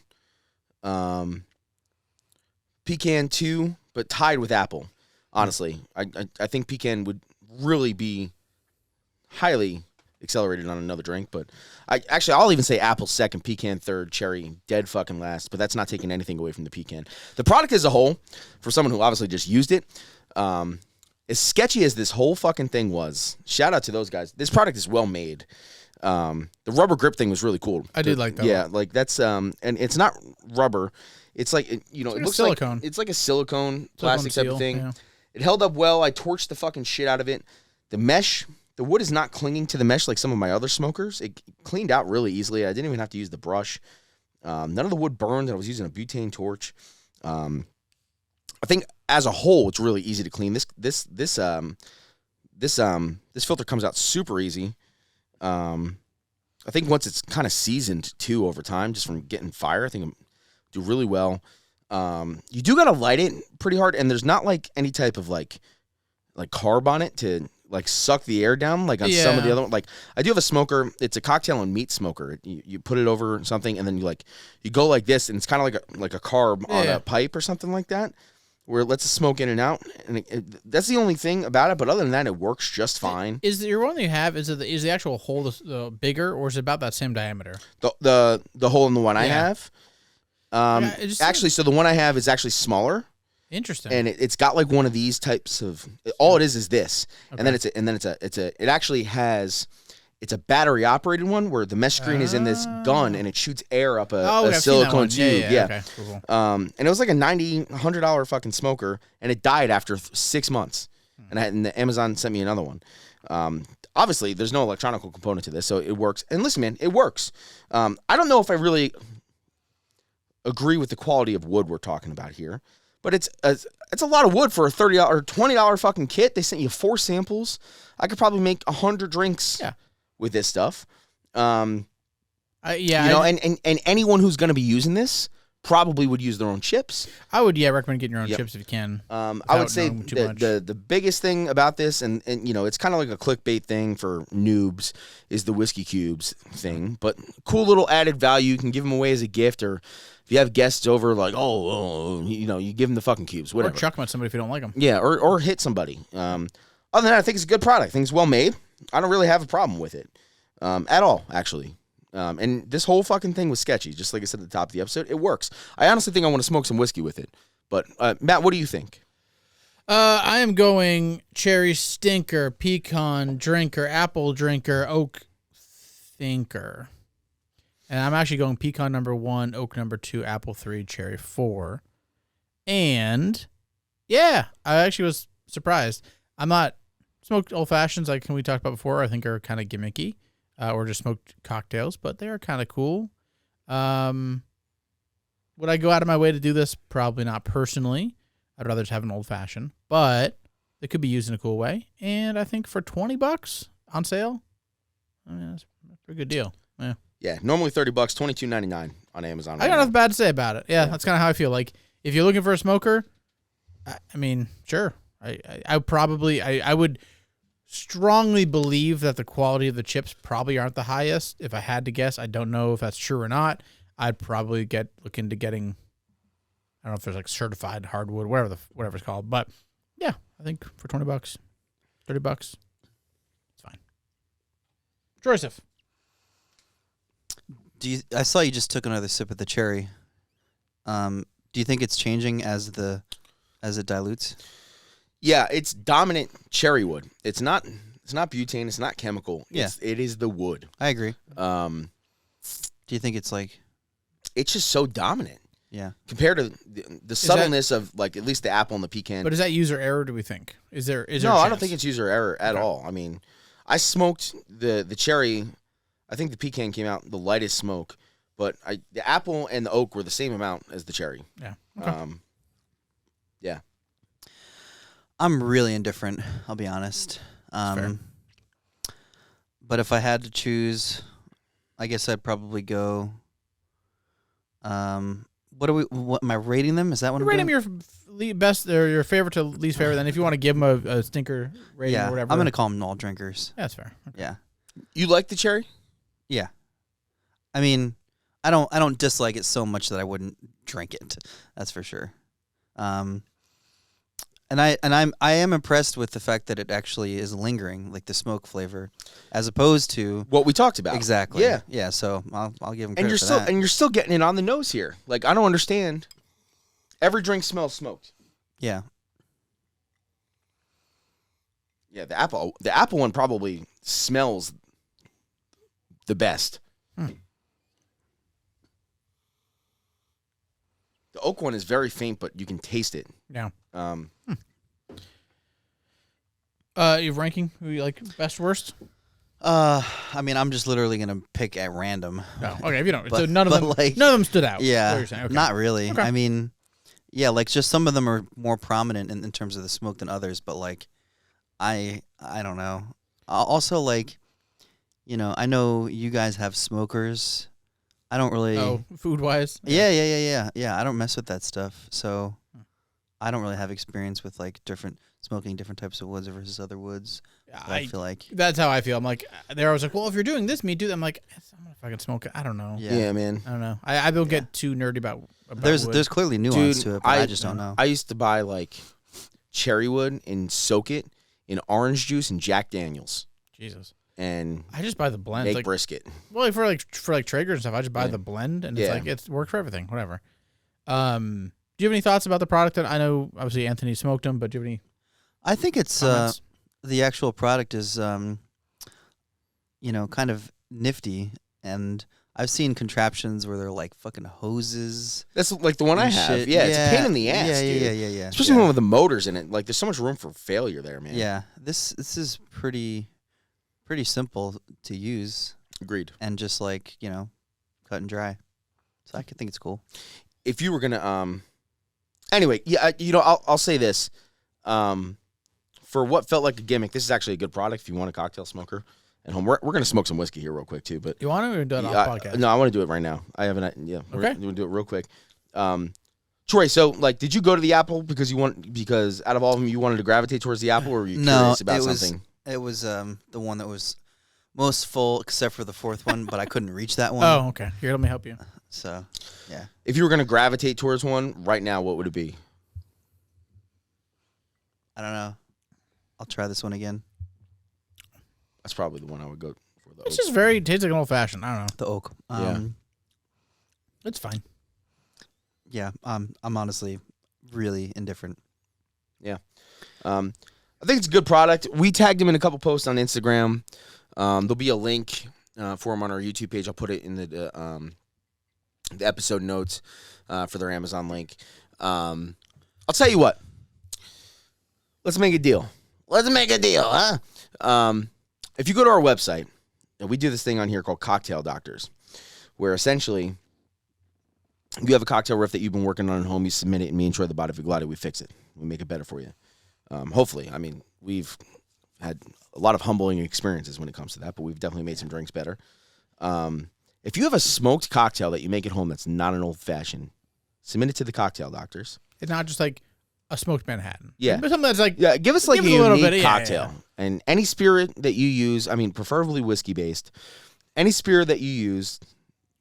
pecan 2, but tied with apple. Honestly, I think pecan would really be highly accelerated on another drink, but I'll even say apple second, pecan third, cherry dead fucking last, but that's not taking anything away from the pecan. The product as a whole, for someone who obviously just used it, as sketchy as this whole fucking thing was, shout out to those guys. This product is well made. The rubber grip thing was really cool. I did like that. Yeah, like that's and it's not rubber. It's like it looks silicone. It's like a silicone plastic type of thing. Yeah. It held up well. I torched the fucking shit out of it. The mesh, the wood is not clinging to the mesh like some of my other smokers. It cleaned out really easily. I didn't even have to use the brush. None of the wood burned. I was using a butane torch. I think as a whole, it's really easy to clean. This filter comes out super easy. I think once it's kind of seasoned too over time, just from getting fire, I think it'll do really well. You do gotta light it pretty hard, and there's not like any type of like carb on it to like suck the air down like on some of the other ones. Like I do have a smoker. It's a cocktail and meat smoker. You put it over something and then you go like this, and it's kind of like a carb on a pipe or something like that, where it lets the smoke in and out. And that's the only thing about it. But other than that, it works just fine. Is your one that you have, is the actual hole bigger, or is it about that same diameter? The hole in the one I have. Actually, so the one I have is actually smaller. Interesting. And it's got like one of these types of. All it is this, okay. and then it actually has. It's a battery operated one where the mesh screen is in this gun and it shoots air up a silicone tube. Yeah. Okay. Cool. And it was like a $100 fucking smoker, and it died after 6 months. And the Amazon sent me another one. Obviously, there's no electronic component to this, so it works. And listen, man, it works. I don't know if I really agree with the quality of wood we're talking about here, but it's a lot of wood for a $30 or $20 fucking kit. They sent you 4 samples. I could probably make 100 drinks with this stuff. And anyone who's going to be using this probably would use their own chips. I would recommend getting your own chips if you can. I would say the biggest thing about this, and it's kind of like a clickbait thing for noobs, is the whiskey cubes thing. But cool little added value. You can give them away as a gift, or if you have guests over, like you give them the fucking cubes, whatever. Or chuck them at somebody if you don't like them. Yeah, or hit somebody. Other than that, I think it's a good product. I think it's well made. I don't really have a problem with it at all, actually. And this whole fucking thing was sketchy, just like I said at the top of the episode. It works. I honestly think I want to smoke some whiskey with it. But, Matt, what do you think? I am going cherry stinker, pecan drinker, apple drinker, oak thinker. And I'm actually going pecan number 1, oak number 2, apple 3, cherry 4. And, yeah, I actually was surprised. I'm not smoked old fashions like we talked about before. I think are kind of gimmicky, or just smoked cocktails, but they are kind of cool. Would I go out of my way to do this? Probably not personally. I'd rather just have an old fashioned, but it could be used in a cool way. And I think for $20 on sale, that's a pretty good deal. Yeah. Yeah. Normally $30, $22.99 on Amazon. I got nothing bad to say about it. Yeah, that's kind of how I feel. Like if you're looking for a smoker, I mean, sure. I would strongly believe that the quality of the chips probably aren't the highest. If I had to guess, I don't know if that's true or not. I'd probably look into getting, I don't know if there's like certified hardwood, whatever it's called. But yeah, I think for $20, $30, it's fine. Joseph. I saw you just took another sip of the cherry. Do you think it's changing as it dilutes? Yeah, it's dominant cherry wood. It's not butane. It's not chemical. Yeah. It is the wood. I agree. Do you think it's like? It's just so dominant. Yeah. Compared to the subtleness of like at least the apple and the pecan. But is that user error? Do we think? Is there? No, I don't think it's user error at all. I mean, I smoked the cherry. I think the pecan came out the lightest smoke, but the apple and the oak were the same amount as the cherry. Yeah. Okay. Yeah. I'm really indifferent, I'll be honest. Fair. But if I had to choose, I guess I'd probably go. What am I rating them? Is that what I'm rate doing? them your best or your favorite to least favorite? Then if you want to give them a stinker rating or whatever. I'm gonna call them all drinkers. Yeah, that's fair. Okay. Yeah. You like the cherry? Yeah. I mean, I don't dislike it so much that I wouldn't drink it. That's for sure. And I am impressed with the fact that it actually is lingering, like the smoke flavor, as opposed to what we talked about. Exactly. Yeah. Yeah. So I'll give them credit and you're for still that. and you're still getting it on the nose here. Like I don't understand. Every drink smells smoked. Yeah. Yeah. The apple one probably smells the best. The oak one is very faint, but you can taste it. Yeah. You ranking? Who you like best worst? I mean, I'm just literally gonna pick at random. Oh, okay. If you don't, But- so none of but, them, like, none of them stood out. is Yeah. what you're saying. Okay. Not really. Okay. I mean, yeah, like just some of them are more prominent in terms of the smoke than others, but like, I don't know. Also, like, I know you guys have smokers. I don't really. Oh, food wise. Yeah. I don't mess with that stuff, so I don't really have experience with like different. smoking different types of woods versus other woods. I feel like that's how I feel. I'm like, they're always like, well, if you're doing this, me do that. I'm like, I'm gonna fucking smoke it. I don't know. Yeah, man. I don't know. I don't get too nerdy about there's wood. There's clearly nuance to it, but I just don't know. I used to buy like cherry wood and soak it in orange juice and Jack Daniels. Jesus. And I just buy the blend. make like, brisket. Well, for Traeger and stuff, I just buy the blend, and it's like it works for everything. Whatever. Do you have any thoughts about the product? That I know, obviously, Anthony smoked them, but do you have any? I think it's the actual product is, kind of nifty, and I've seen contraptions where they're like fucking hoses. That's like the one I have. Shit. Yeah, it's a pain in the ass, dude. Yeah. Especially one with the motors in it. Like, there's so much room for failure there, man. Yeah, this is pretty simple to use. Agreed. And just like, cut and dry. So I could think it's cool. If you were gonna, anyway, yeah, I'll say this, for what felt like a gimmick, this is actually a good product if you want a cocktail smoker at home. We're gonna smoke some whiskey here real quick too, but You want to do it off podcast? No, I want to do it right now. I haven't. Yeah, Okay. We're gonna do it real quick. Troy, so like, did you go to the Apple because out of all of them you wanted to gravitate towards the Apple, or were you curious about something? It was the one that was most full, except for the fourth one, but I couldn't reach that one. Oh, okay. Here, let me help you. So, yeah. If you were gonna gravitate towards one right now, what would it be? I don't know. I'll try this one again. That's probably the one I would go for. It's just tastes like an old fashioned. I don't know. The oak. It's fine. Yeah. I'm honestly really indifferent. Yeah. I think it's a good product. We tagged him in a couple posts on Instagram. There'll be a link for him on our YouTube page. I'll put it in the episode notes for their Amazon link. I'll tell you what. Let's make a deal. Huh? If you go to our website, and we do this thing on here called Cocktail Doctors, where essentially you have a cocktail riff that you've been working on at home, you submit it, and me and Troy the Body Viglati, we fix it. We make it better for you. Hopefully. I mean, we've had a lot of humbling experiences when it comes to that, but we've definitely made some drinks better. If you have a smoked cocktail that you make at home that's not an old-fashioned, submit it to the Cocktail Doctors. It's not just like a smoked Manhattan. Yeah. But something that's like... Yeah, give us like a little unique bit, cocktail. And any spirit that you use, I mean, preferably whiskey-based, any spirit that you use,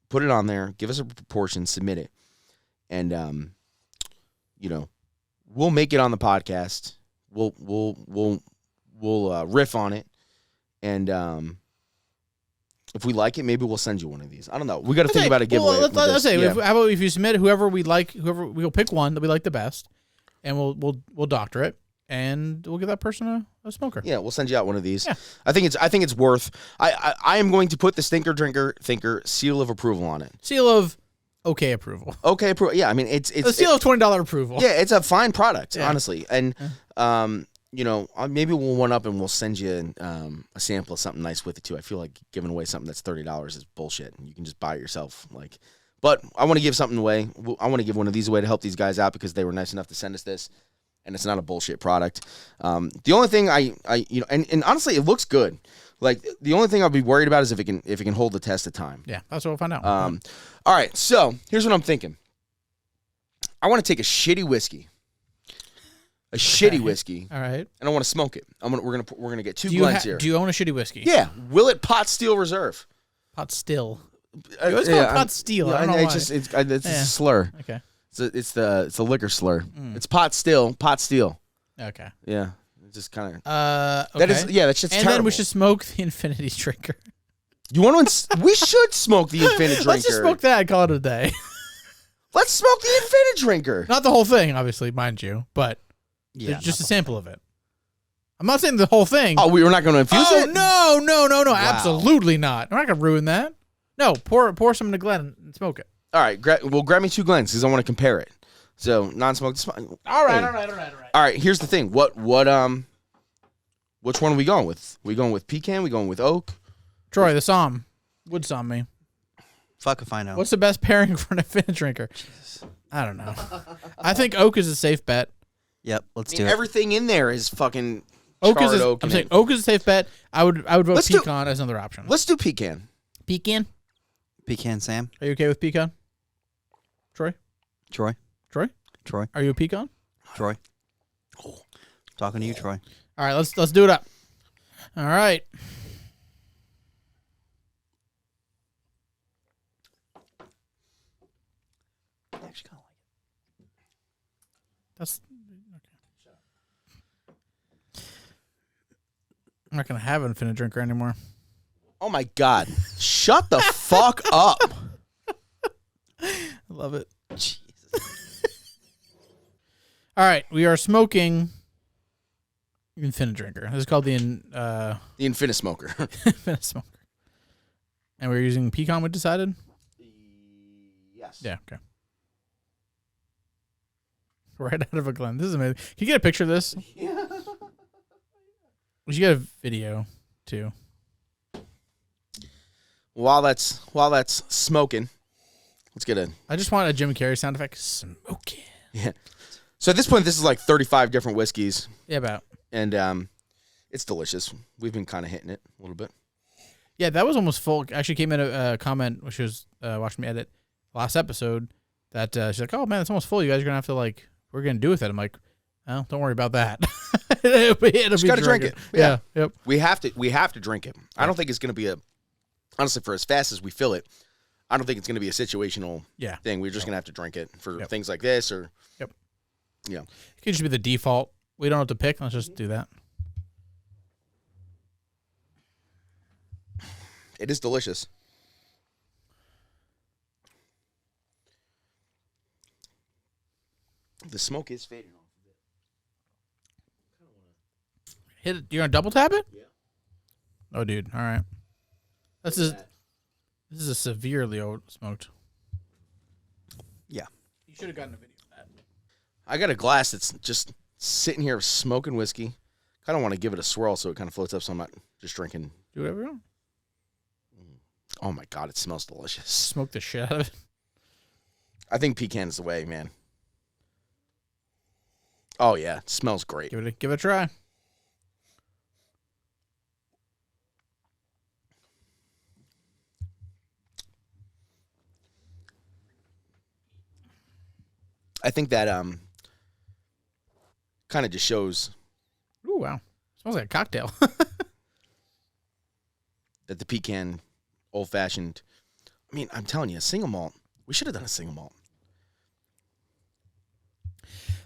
put it on there, give us a proportion, submit it. And, we'll make it on the podcast. We'll riff on it. And if we like it, maybe we'll send you one of these. I don't know. We got to think about a giveaway. Let's say, how about if you submit whoever we'll pick one that we like the best, and we'll doctor it, and we'll give that person a smoker. Yeah, we'll send you out one of these. Yeah. I think it's worth. I am going to put the Stinker Drinker Thinker seal of approval on it. Seal of okay approval. Okay approval. Yeah, I mean it's a seal of $20 approval. Yeah, it's a fine product, Yeah. honestly. And maybe we'll one up and we'll send you a sample of something nice with it too. I feel like giving away something that's $30 is bullshit. You can just buy it yourself. But I want to give something away. I want to give one of these away to help these guys out because they were nice enough to send us this, and it's not a bullshit product. The only thing and honestly, it looks good. Like the only thing I'll be worried about is if it can hold the test of time. Yeah, that's what we'll find out. All right, so here's what I'm thinking. I want to take a shitty whiskey. Whiskey. All right. And I want to smoke it. We're gonna get two blends here. Do you own a shitty whiskey? Yeah. Willet Pot Still Reserve. Pot still. You always call it pot still. I don't know why. It's a slur. Okay. It's the liquor slur. It's pot still. Okay. Yeah. It's just kind of. Okay. That's just and terrible. then we should smoke the Infinity Drinker. You want to? We should smoke the Infinity Drinker. Let's just smoke that and call it a day. Let's smoke the Infinity Drinker. Not the whole thing, obviously, mind you, but just a sample of it. I'm not saying the whole thing. Oh, we were not going to infuse it? No. Wow. Absolutely not. I'm not going to ruin that. No, pour some in the Glen and smoke it. All right. Grab me 2 Glens because I want to compare it. So, non-smoked. All right. All right, here's the thing. Which one are we going with? We going with pecan? We going with oak? Troy, the Somm. Wood Somm me. Fuck if I know. What's the best pairing for an Infinity Drinker? Jesus. I don't know. I think oak is a safe bet. Yep, let's do it. Everything in there is fucking oak. oak. I'm saying oak is a safe bet. I would vote pecan as another option. Let's do pecan. Pecan? Pecan Sam. Are you okay with pecan? Troy? Troy. Are you a pecan? Troy. Talking to you, Troy. All right, let's do it up. All right. I actually kind of like That's okay. I'm not gonna have an infinite drinker anymore. Oh my God! Shut the fuck up. I love it. it. Jesus. All right, we are smoking infinite drinker. This is called the The Infinite Smoker. infinite smoker, and we're using Pecan Wood. Decided. Yes. Yeah. Okay. Right out of a Glen. This is amazing. Can you get a picture of this? Yeah. We should get a video too. While that's smoking, let's get a. I just want a Jim Carrey sound effect. Smoking. Yeah. So at this point, this is like 35 different whiskeys, Yeah, about. and it's delicious. We've been kind of hitting it a little bit. Yeah, that was almost full. Actually, came in a comment when she was watching me edit last episode that she's like, "Oh man, it's almost full. You guys are gonna have to like, we're gonna do with it." I'm like, "Oh, don't worry about that. it'll be Just gotta drink it. Yeah. Yep. We have to drink it. I don't think it's gonna be honestly, for as fast as we fill it, I don't think it's gonna be a situational Yeah. thing. We're just gonna have to drink it for Yep. things like this or. Yep. Yeah. It could just be the default. We don't have to pick. Let's just do that. It is delicious. The smoke is fading off. Hit it. You're gonna double tap it? Yeah. Oh, dude. All right. This is a severely smoked. Yeah. You should have gotten a video of that. I got a glass that's just sitting here smoking whiskey. Kind of want to give it a swirl so it kind of floats up so I'm not just drinking. Do whatever you want. Oh my God, it smells delicious. Smoke the shit out of it. I think pecan is the way, man. Oh yeah, it smells great. Give it a try. I think that kind of just shows Ooh, wow. Smells like a cocktail. that the pecan old fashioned. I mean, I'm telling you, a single malt. We should have done a single malt.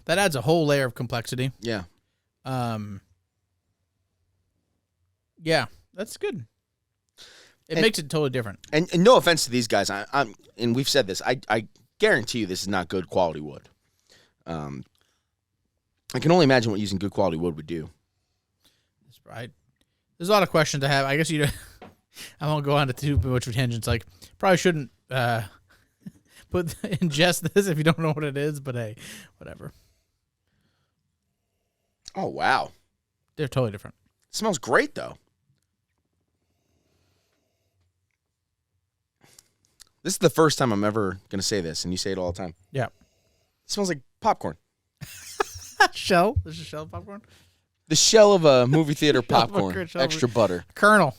That adds a whole layer of complexity. Yeah. Yeah, that's good. It And- makes it totally different. And no offense to these guys, I'm and we've said this. I guarantee you this is not good quality wood. I can only imagine what using good quality wood would do. That's right. There's a lot of questions to have. I guess I won't go on to too much of tangents. Like, probably shouldn't ingest this if you don't know what it is. But hey, whatever. Oh wow, They're totally different. it smells great though. This is the first time I'm ever gonna say this, and you say it all the time. Yeah. It smells like popcorn. Shell. There's a shell popcorn. The shell of a movie theater Shell of a popcorn, shell of a- extra butter. Kernel.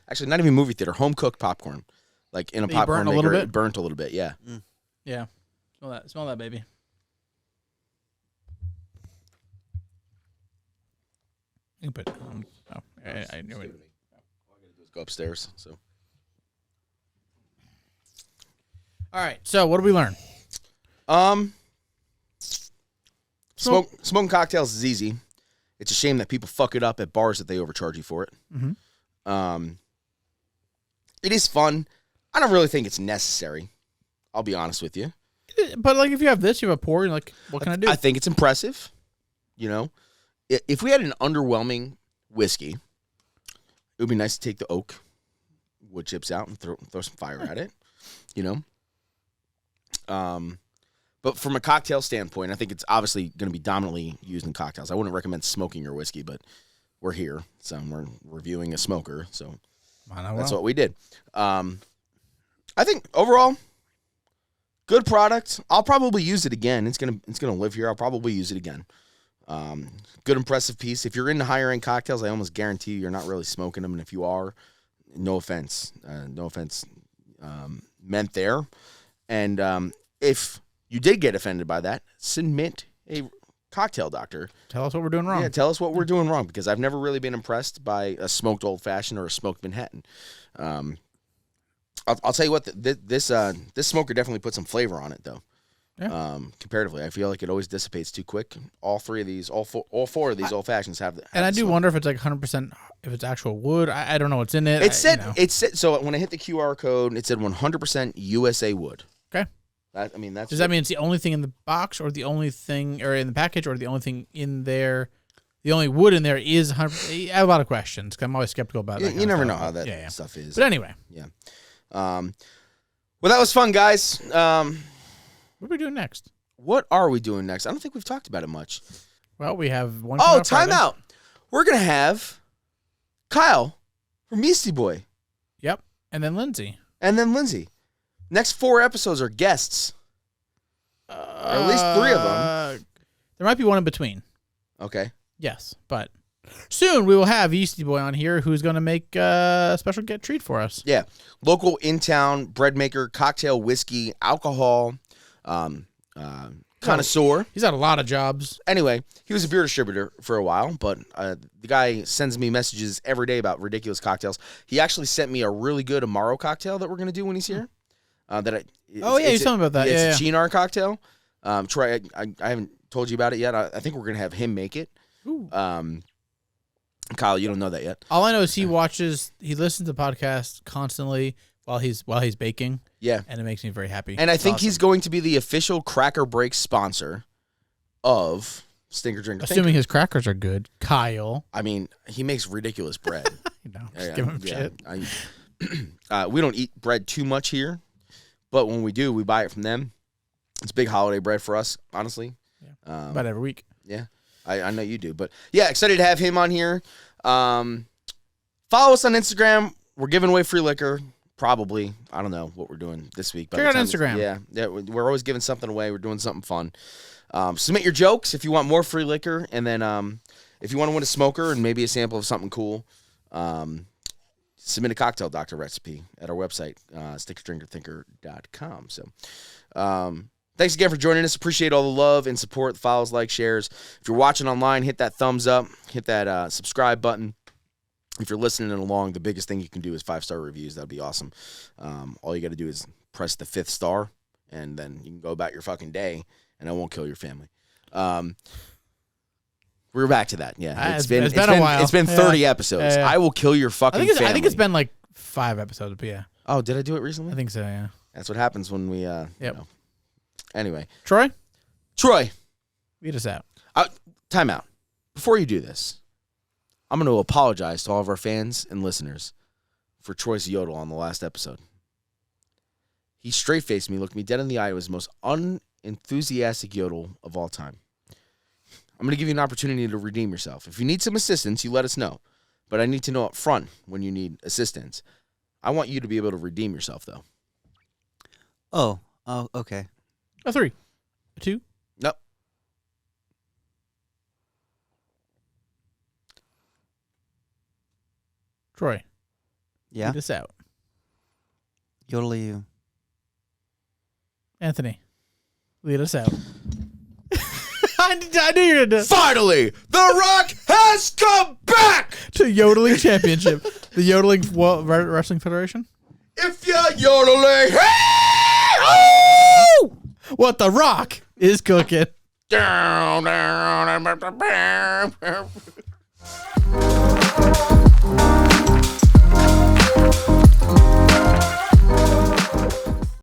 Actually, not even movie theater, home cooked popcorn, like in a That you popcorn burnt a maker. little bit? It burnt a little bit. Yeah. Yeah. Smell that, baby. You can put. I knew it. Let's go upstairs. So All right. So what did we learn? Smoking cocktails is easy. It's a shame that people fuck it up at bars that they overcharge you for it. Mm-hmm. It is fun. I don't really think it's necessary. I'll be honest with you. But like, if you have this, you have a pour. You're like, what can I do? I think it's impressive. You know, if we had an underwhelming whiskey, it would be nice to take the oak wood chips out and throw some fire at it. You know. But from a cocktail standpoint, I think it's obviously going to be dominantly used in cocktails. I wouldn't recommend smoking your whiskey, but we're here, so we're reviewing a smoker, so that's what we did. I think overall, good product. I'll probably use it again. It's gonna live here. I'll probably use it again. Good impressive piece. If you're into higher end cocktails, I almost guarantee you're not really smoking them, and if you are, no offense meant there. And if you did get offended by that, submit a Cocktail Doctor. Tell us what we're doing wrong. Yeah, tell us what we're doing wrong, because I've never really been impressed by a smoked old fashioned or a smoked Manhattan. I'll tell you what, this smoker definitely put some flavor on it though. Yeah. Comparatively, I feel like it always dissipates too quick. All four of these old fashions have. And I do wonder if it's like 100%, if it's actual wood. I don't know what's in it. It said so when I hit the QR code, it said 100% USA wood. Okay. Does that mean it's the only thing in the box, or the only thing, or in the package, or the only thing in there? The only wood in there is 100%. I have a lot of questions. 'Cause I'm always skeptical about that. You never know how that stuff is. But anyway. Yeah. Well, that was fun, guys. What are we doing next? What are we doing next? I don't think we've talked about it much. Well, we have one. Oh, time out. We're going to have Kyle from Yeasty Boy. Yep. And then Lindsay. Next 4 episodes are guests. Or at least 3 of them. There might be one in between. Okay. Yes, but soon we will have Yeasty Boy on here, who's going to make a special treat for us. Yeah. Local in-town bread maker, cocktail, whiskey, alcohol, connoisseur. He's had a lot of jobs. Anyway, he was a beer distributor for a while, but the guy sends me messages every day about ridiculous cocktails. He actually sent me a really good Amaro cocktail that we're going to do when he's here. You told me about that. It's a Chinar cocktail. Troy, I haven't told you about it yet. I think we're going to have him make it. Ooh. Kyle, you don't know that yet. All I know is he listens to podcasts constantly while he's baking. Yeah. And it makes me very happy. And I think he's going to be the official Cracker Break sponsor of Stinker Drinker. Assuming his crackers are good. Kyle. I mean, he makes ridiculous bread. Just give him shit. We don't eat bread too much here, but when we do, we buy it from them. It's big holiday bread for us, honestly. Yeah. About every week. Yeah. I know you do. But, yeah, excited to have him on here. Follow us on Instagram. We're giving away free liquor. Probably. I don't know what we're doing this week. Check out Instagram. Yeah. We're always giving something away. We're doing something fun. Submit your jokes if you want more free liquor. And then if you want to win a smoker and maybe a sample of something cool, submit a Cocktail Doctor recipe at our website, stickerdrinkerthinker.com. So, thanks again for joining us. Appreciate all the love and support, the follows, likes, shares. If you're watching online, hit that thumbs up, hit that subscribe button. If you're listening along, the biggest thing you can do is 5-star reviews. That'd be awesome. All you got to do is press the 5th star, and then you can go about your fucking day, and I won't kill your family. We're back to that. Yeah, it's been a while. It's been 30 episodes. I will kill your fucking family. I think it's been like 5 episodes, but yeah. Oh, did I do it recently? I think so, yeah. That's what happens when we, Yep. you know. Anyway. Troy, lead us out. Time out. Before you do this, I'm going to apologize to all of our fans and listeners for Troy's Yodel on the last episode. He straight-faced me, looked me dead in the eye. It was the most unenthusiastic Yodel of all time. I'm going to give you an opportunity to redeem yourself. If you need some assistance, you let us know. But I need to know up front when you need assistance. I want you to be able to redeem yourself, though. Oh, okay. A 3. A 2. Nope. Troy. Yeah? Lead us out. Yodel you. Anthony. Lead us out. I knew you were going to do it. Finally, The Rock has come back to Yodeling Championship. The Yodeling Wrestling Federation? If you're yodeling, hey, oh! What The Rock is cooking. Down, down,